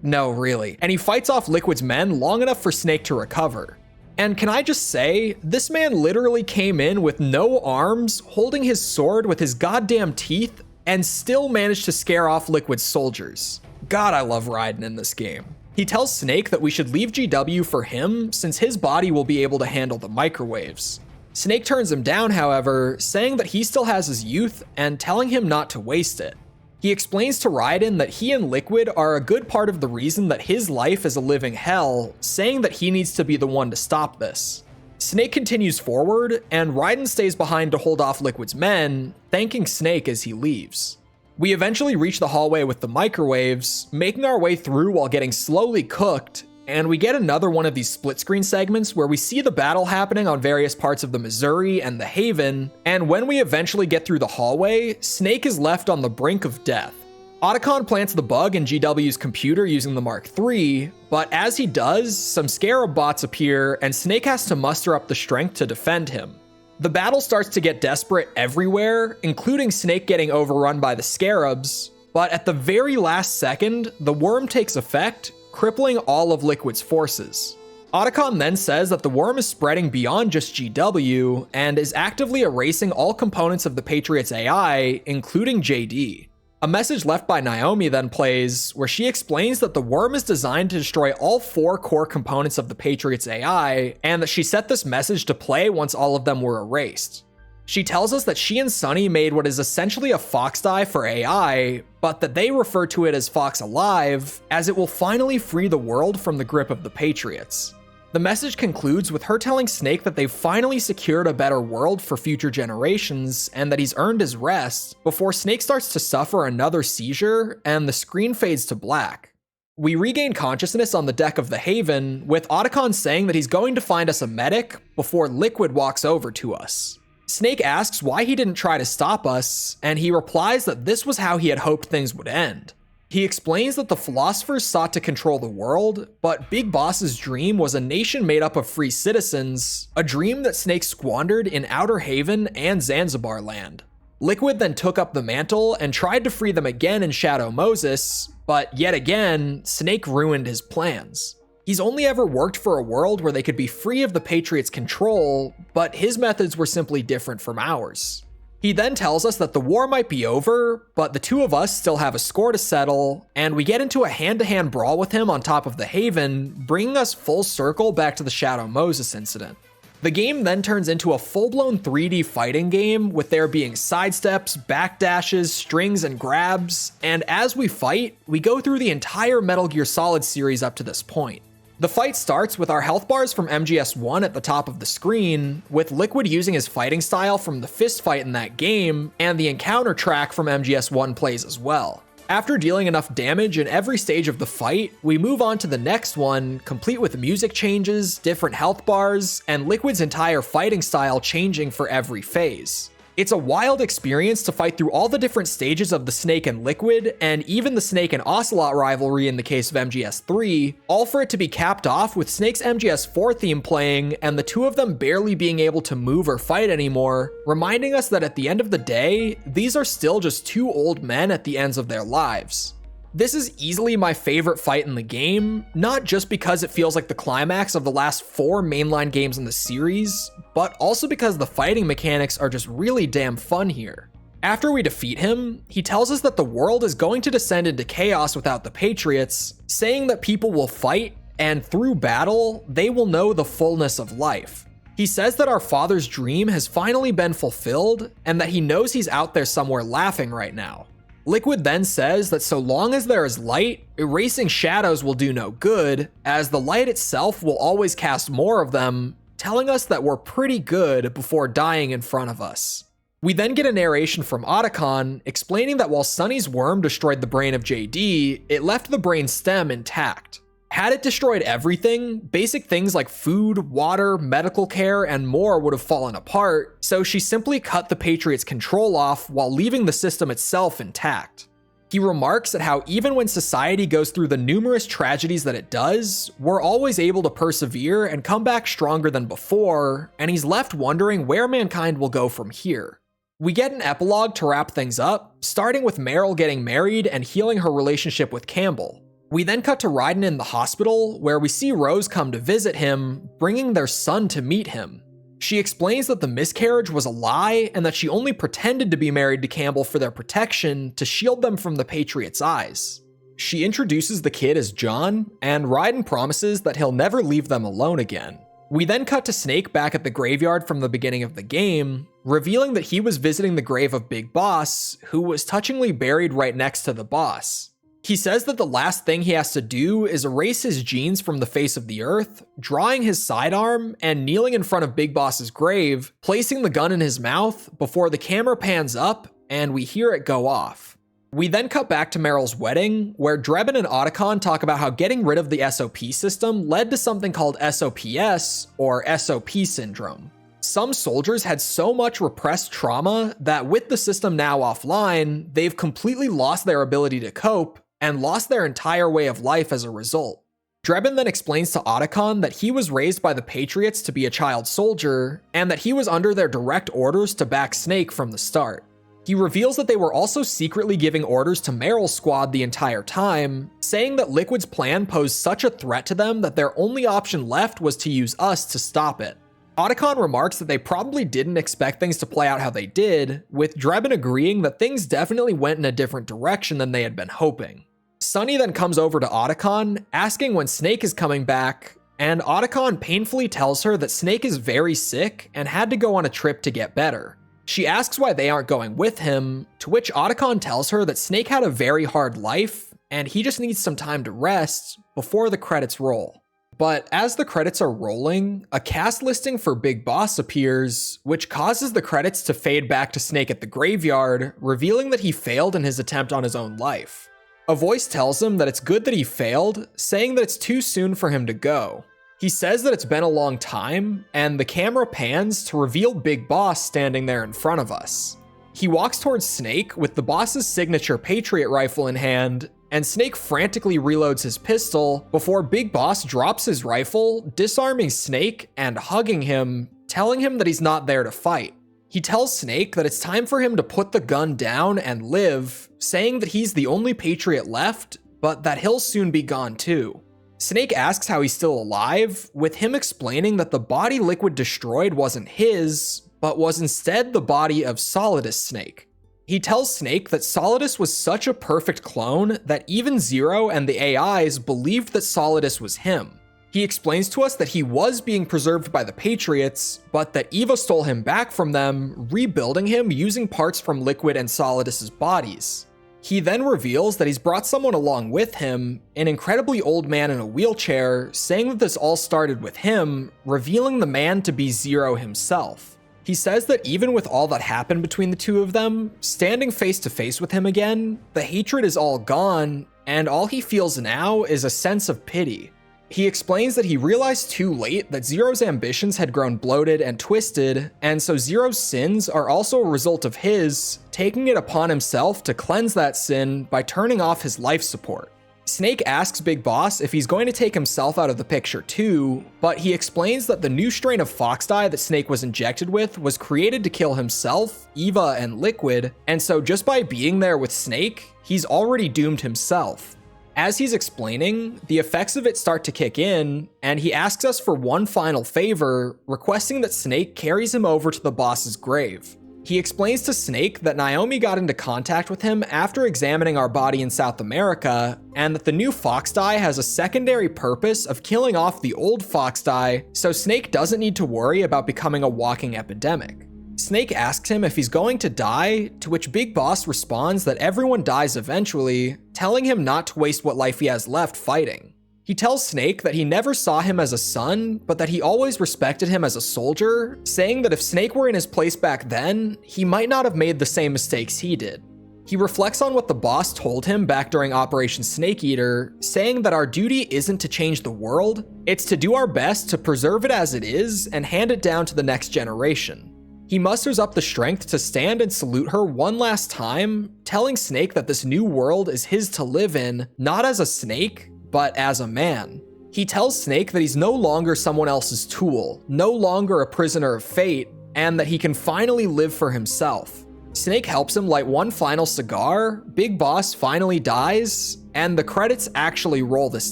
No, really. And he fights off Liquid's men long enough for Snake to recover. And can I just say, this man literally came in with no arms, holding his sword with his goddamn teeth, and still managed to scare off Liquid's soldiers. God, I love Raiden in this game. He tells Snake that we should leave GW for him, since his body will be able to handle the microwaves. Snake turns him down, however, saying that he still has his youth and telling him not to waste it. He explains to Raiden that he and Liquid are a good part of the reason that his life is a living hell, saying that he needs to be the one to stop this. Snake continues forward, and Raiden stays behind to hold off Liquid's men, thanking Snake as he leaves. We eventually reach the hallway with the microwaves, making our way through while getting slowly cooked, and we get another one of these split screen segments where we see the battle happening on various parts of the Missouri and the Haven, and when we eventually get through the hallway, Snake is left on the brink of death. Otacon plants the bug in GW's computer using the Mark III, but as he does, some Scarab bots appear and Snake has to muster up the strength to defend him. The battle starts to get desperate everywhere, including Snake getting overrun by the Scarabs, but at the very last second, the worm takes effect, crippling all of Liquid's forces. Otacon then says that the worm is spreading beyond just GW and is actively erasing all components of the Patriots AI, including JD. A message left by Naomi then plays, where she explains that the worm is designed to destroy all 4 core components of the Patriots AI, and that she set this message to play once all of them were erased. She tells us that she and Sunny made what is essentially a Fox die for AI, but that they refer to it as Fox Alive, as it will finally free the world from the grip of the Patriots. The message concludes with her telling Snake that they've finally secured a better world for future generations, and that he's earned his rest, before Snake starts to suffer another seizure, and the screen fades to black. We regain consciousness on the deck of the Haven, with Otacon saying that he's going to find us a medic, before Liquid walks over to us. Snake asks why he didn't try to stop us, and he replies that this was how he had hoped things would end. He explains that the philosophers sought to control the world, but Big Boss's dream was a nation made up of free citizens, a dream that Snake squandered in Outer Haven and Zanzibar land. Liquid then took up the mantle and tried to free them again in Shadow Moses, but yet again, Snake ruined his plans. He's only ever worked for a world where they could be free of the Patriots' control, but his methods were simply different from ours. He then tells us that the war might be over, but the two of us still have a score to settle, and we get into a hand-to-hand brawl with him on top of the Haven, bringing us full circle back to the Shadow Moses incident. The game then turns into a full-blown 3D fighting game, with there being sidesteps, backdashes, strings, and grabs, and as we fight, we go through the entire Metal Gear Solid series up to this point. The fight starts with our health bars from MGS1 at the top of the screen, with Liquid using his fighting style from the fist fight in that game, and the encounter track from MGS1 plays as well. After dealing enough damage in every stage of the fight, we move on to the next one, complete with music changes, different health bars, and Liquid's entire fighting style changing for every phase. It's a wild experience to fight through all the different stages of the Snake and Liquid, and even the Snake and Ocelot rivalry in the case of MGS3, all for it to be capped off with Snake's MGS4 theme playing and the two of them barely being able to move or fight anymore, reminding us that at the end of the day, these are still just two old men at the ends of their lives. This is easily my favorite fight in the game, not just because it feels like the climax of the last 4 mainline games in the series, but also because the fighting mechanics are just really damn fun here. After we defeat him, he tells us that the world is going to descend into chaos without the Patriots, saying that people will fight, and through battle, they will know the fullness of life. He says that our father's dream has finally been fulfilled, and that he knows he's out there somewhere laughing right now. Liquid then says that so long as there is light, erasing shadows will do no good, as the light itself will always cast more of them, telling us that we're pretty good before dying in front of us. We then get a narration from Otacon explaining that while Sunny's worm destroyed the brain of JD, it left the brain stem intact. Had it destroyed everything, basic things like food, water, medical care, and more would have fallen apart, so she simply cut the Patriots' control off while leaving the system itself intact. He remarks at how even when society goes through the numerous tragedies that it does, we're always able to persevere and come back stronger than before, and he's left wondering where mankind will go from here. We get an epilogue to wrap things up, starting with Meryl getting married and healing her relationship with Campbell. We then cut to Raiden in the hospital, where we see Rose come to visit him, bringing their son to meet him. She explains that the miscarriage was a lie and that she only pretended to be married to Campbell for their protection to shield them from the Patriots' eyes. She introduces the kid as John, and Raiden promises that he'll never leave them alone again. We then cut to Snake back at the graveyard from the beginning of the game, revealing that he was visiting the grave of Big Boss, who was touchingly buried right next to the boss. He says that the last thing he has to do is erase his genes from the face of the earth, drawing his sidearm and kneeling in front of Big Boss's grave, placing the gun in his mouth before the camera pans up and we hear it go off. We then cut back to Meryl's wedding, where Drebin and Otacon talk about how getting rid of the SOP system led to something called SOPS, or SOP syndrome. Some soldiers had so much repressed trauma that with the system now offline, they've completely lost their ability to cope and lost their entire way of life as a result. Drebin then explains to Otacon that he was raised by the Patriots to be a child soldier, and that he was under their direct orders to back Snake from the start. He reveals that they were also secretly giving orders to Meryl's squad the entire time, saying that Liquid's plan posed such a threat to them that their only option left was to use us to stop it. Otacon remarks that they probably didn't expect things to play out how they did, with Drebin agreeing that things definitely went in a different direction than they had been hoping. Sunny then comes over to Otacon, asking when Snake is coming back, and Otacon painfully tells her that Snake is very sick and had to go on a trip to get better. She asks why they aren't going with him, to which Otacon tells her that Snake had a very hard life, and he just needs some time to rest before the credits roll. But as the credits are rolling, a cast listing for Big Boss appears, which causes the credits to fade back to Snake at the graveyard, revealing that he failed in his attempt on his own life. A voice tells him that it's good that he failed, saying that it's too soon for him to go. He says that it's been a long time, and the camera pans to reveal Big Boss standing there in front of us. He walks towards Snake with the boss's signature Patriot rifle in hand, and Snake frantically reloads his pistol before Big Boss drops his rifle, disarming Snake and hugging him, telling him that he's not there to fight. He tells Snake that it's time for him to put the gun down and live, saying that he's the only Patriot left, but that he'll soon be gone too. Snake asks how he's still alive, with him explaining that the body Liquid destroyed wasn't his, but was instead the body of Solidus Snake. He tells Snake that Solidus was such a perfect clone that even Zero and the AIs believed that Solidus was him. He explains to us that he was being preserved by the Patriots, but that Eva stole him back from them, rebuilding him using parts from Liquid and Solidus's bodies. He then reveals that he's brought someone along with him, an incredibly old man in a wheelchair, saying that this all started with him, revealing the man to be Zero himself. He says that even with all that happened between the two of them, standing face to face with him again, the hatred is all gone, and all he feels now is a sense of pity. He explains that he realized too late that Zero's ambitions had grown bloated and twisted, and so Zero's sins are also a result of his taking it upon himself to cleanse that sin by turning off his life support. Snake asks Big Boss if he's going to take himself out of the picture too, but he explains that the new strain of fox dye that Snake was injected with was created to kill himself, Eva, and Liquid, and so just by being there with Snake, he's already doomed himself. As he's explaining, the effects of it start to kick in, and he asks us for one final favor, requesting that Snake carries him over to the boss's grave. He explains to Snake that Naomi got into contact with him after examining our body in South America, and that the new fox dye has a secondary purpose of killing off the old fox dye, so Snake doesn't need to worry about becoming a walking epidemic. Snake asks him if he's going to die, to which Big Boss responds that everyone dies eventually, telling him not to waste what life he has left fighting. He tells Snake that he never saw him as a son, but that he always respected him as a soldier, saying that if Snake were in his place back then, he might not have made the same mistakes he did. He reflects on what the boss told him back during Operation Snake Eater, saying that our duty isn't to change the world, it's to do our best to preserve it as it is and hand it down to the next generation. He musters up the strength to stand and salute her one last time, telling Snake that this new world is his to live in, not as a snake, but as a man. He tells Snake that he's no longer someone else's tool, no longer a prisoner of fate, and that he can finally live for himself. Snake helps him light one final cigar, Big Boss finally dies, and the credits actually roll this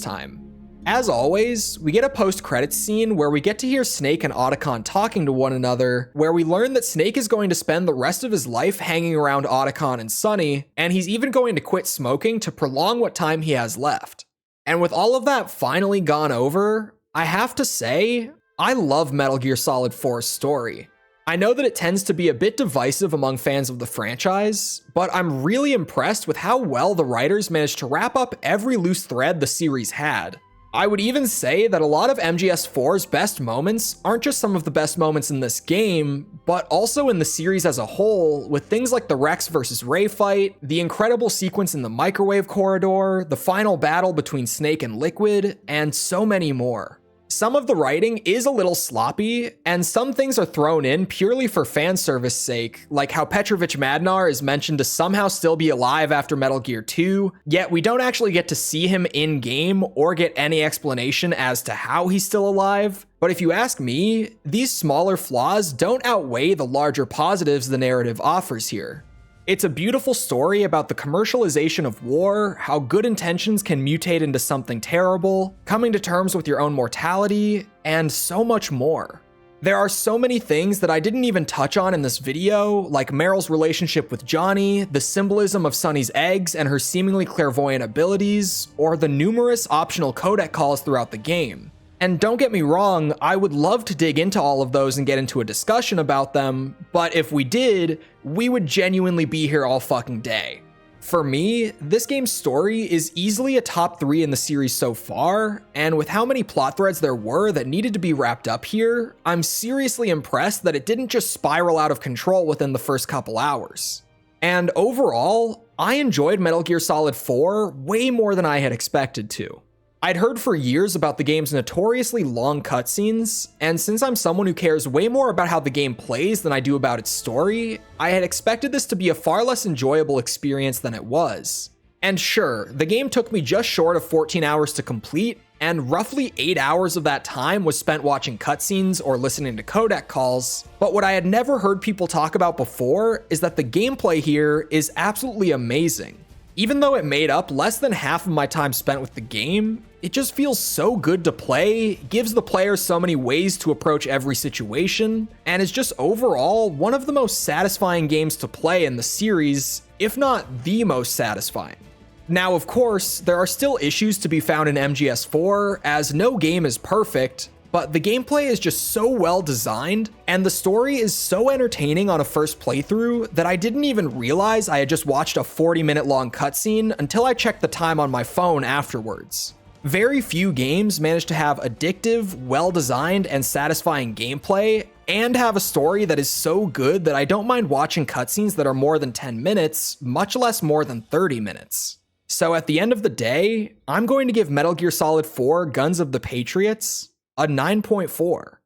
time. As always, we get a post-credits scene where we get to hear Snake and Otacon talking to one another, where we learn that Snake is going to spend the rest of his life hanging around Otacon and Sunny, and he's even going to quit smoking to prolong what time he has left. And with all of that finally gone over, I have to say, I love Metal Gear Solid 4's story. I know that it tends to be a bit divisive among fans of the franchise, but I'm really impressed with how well the writers managed to wrap up every loose thread the series had. I would even say that a lot of MGS4's best moments aren't just some of the best moments in this game, but also in the series as a whole, with things like the Rex vs. Ray fight, the incredible sequence in the microwave corridor, the final battle between Snake and Liquid, and so many more. Some of the writing is a little sloppy, and some things are thrown in purely for fan service sake, like how Petrovich Madnar is mentioned to somehow still be alive after Metal Gear 2, yet we don't actually get to see him in-game or get any explanation as to how he's still alive. But if you ask me, these smaller flaws don't outweigh the larger positives the narrative offers here. It's a beautiful story about the commercialization of war, how good intentions can mutate into something terrible, coming to terms with your own mortality, and so much more. There are so many things that I didn't even touch on in this video, like Meryl's relationship with Johnny, the symbolism of Sunny's eggs and her seemingly clairvoyant abilities, or the numerous optional codec calls throughout the game. And don't get me wrong, I would love to dig into all of those and get into a discussion about them, but if we did, we would genuinely be here all fucking day. For me, this game's story is easily a top 3 in the series so far, and with how many plot threads there were that needed to be wrapped up here, I'm seriously impressed that it didn't just spiral out of control within the first couple hours. And overall, I enjoyed Metal Gear Solid 4 way more than I had expected to. I'd heard for years about the game's notoriously long cutscenes, and since I'm someone who cares way more about how the game plays than I do about its story, I had expected this to be a far less enjoyable experience than it was. And sure, the game took me just short of 14 hours to complete, and roughly 8 hours of that time was spent watching cutscenes or listening to codec calls, but what I had never heard people talk about before is that the gameplay here is absolutely amazing. Even though it made up less than half of my time spent with the game, it just feels so good to play, gives the player so many ways to approach every situation, and is just overall one of the most satisfying games to play in the series, if not the most satisfying. Now, of course, there are still issues to be found in MGS4, as no game is perfect, but the gameplay is just so well designed, and the story is so entertaining on a first playthrough that I didn't even realize I had just watched a 40-minute long cutscene until I checked the time on my phone afterwards. Very few games manage to have addictive, well-designed, and satisfying gameplay, and have a story that is so good that I don't mind watching cutscenes that are more than 10 minutes, much less more than 30 minutes. So at the end of the day, I'm going to give Metal Gear Solid 4 Guns of the Patriots a 9.4.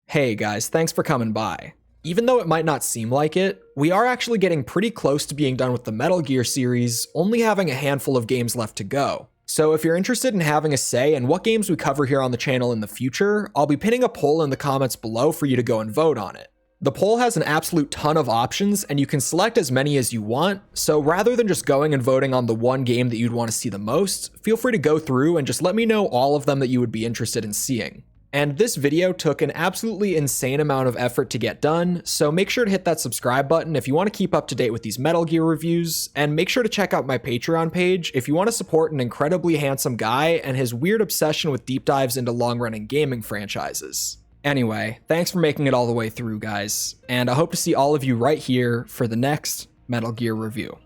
Hey guys, thanks for coming by. Even though it might not seem like it, we are actually getting pretty close to being done with the Metal Gear series, only having a handful of games left to go. So if you're interested in having a say in what games we cover here on the channel in the future, I'll be pinning a poll in the comments below for you to go and vote on it. The poll has an absolute ton of options, and you can select as many as you want, so rather than just going and voting on the one game that you'd want to see the most, feel free to go through and just let me know all of them that you would be interested in seeing. And this video took an absolutely insane amount of effort to get done, so make sure to hit that subscribe button if you want to keep up to date with these Metal Gear reviews, and make sure to check out my Patreon page if you want to support an incredibly handsome guy and his weird obsession with deep dives into long-running gaming franchises. Anyway, thanks for making it all the way through, guys, and I hope to see all of you right here for the next Metal Gear review.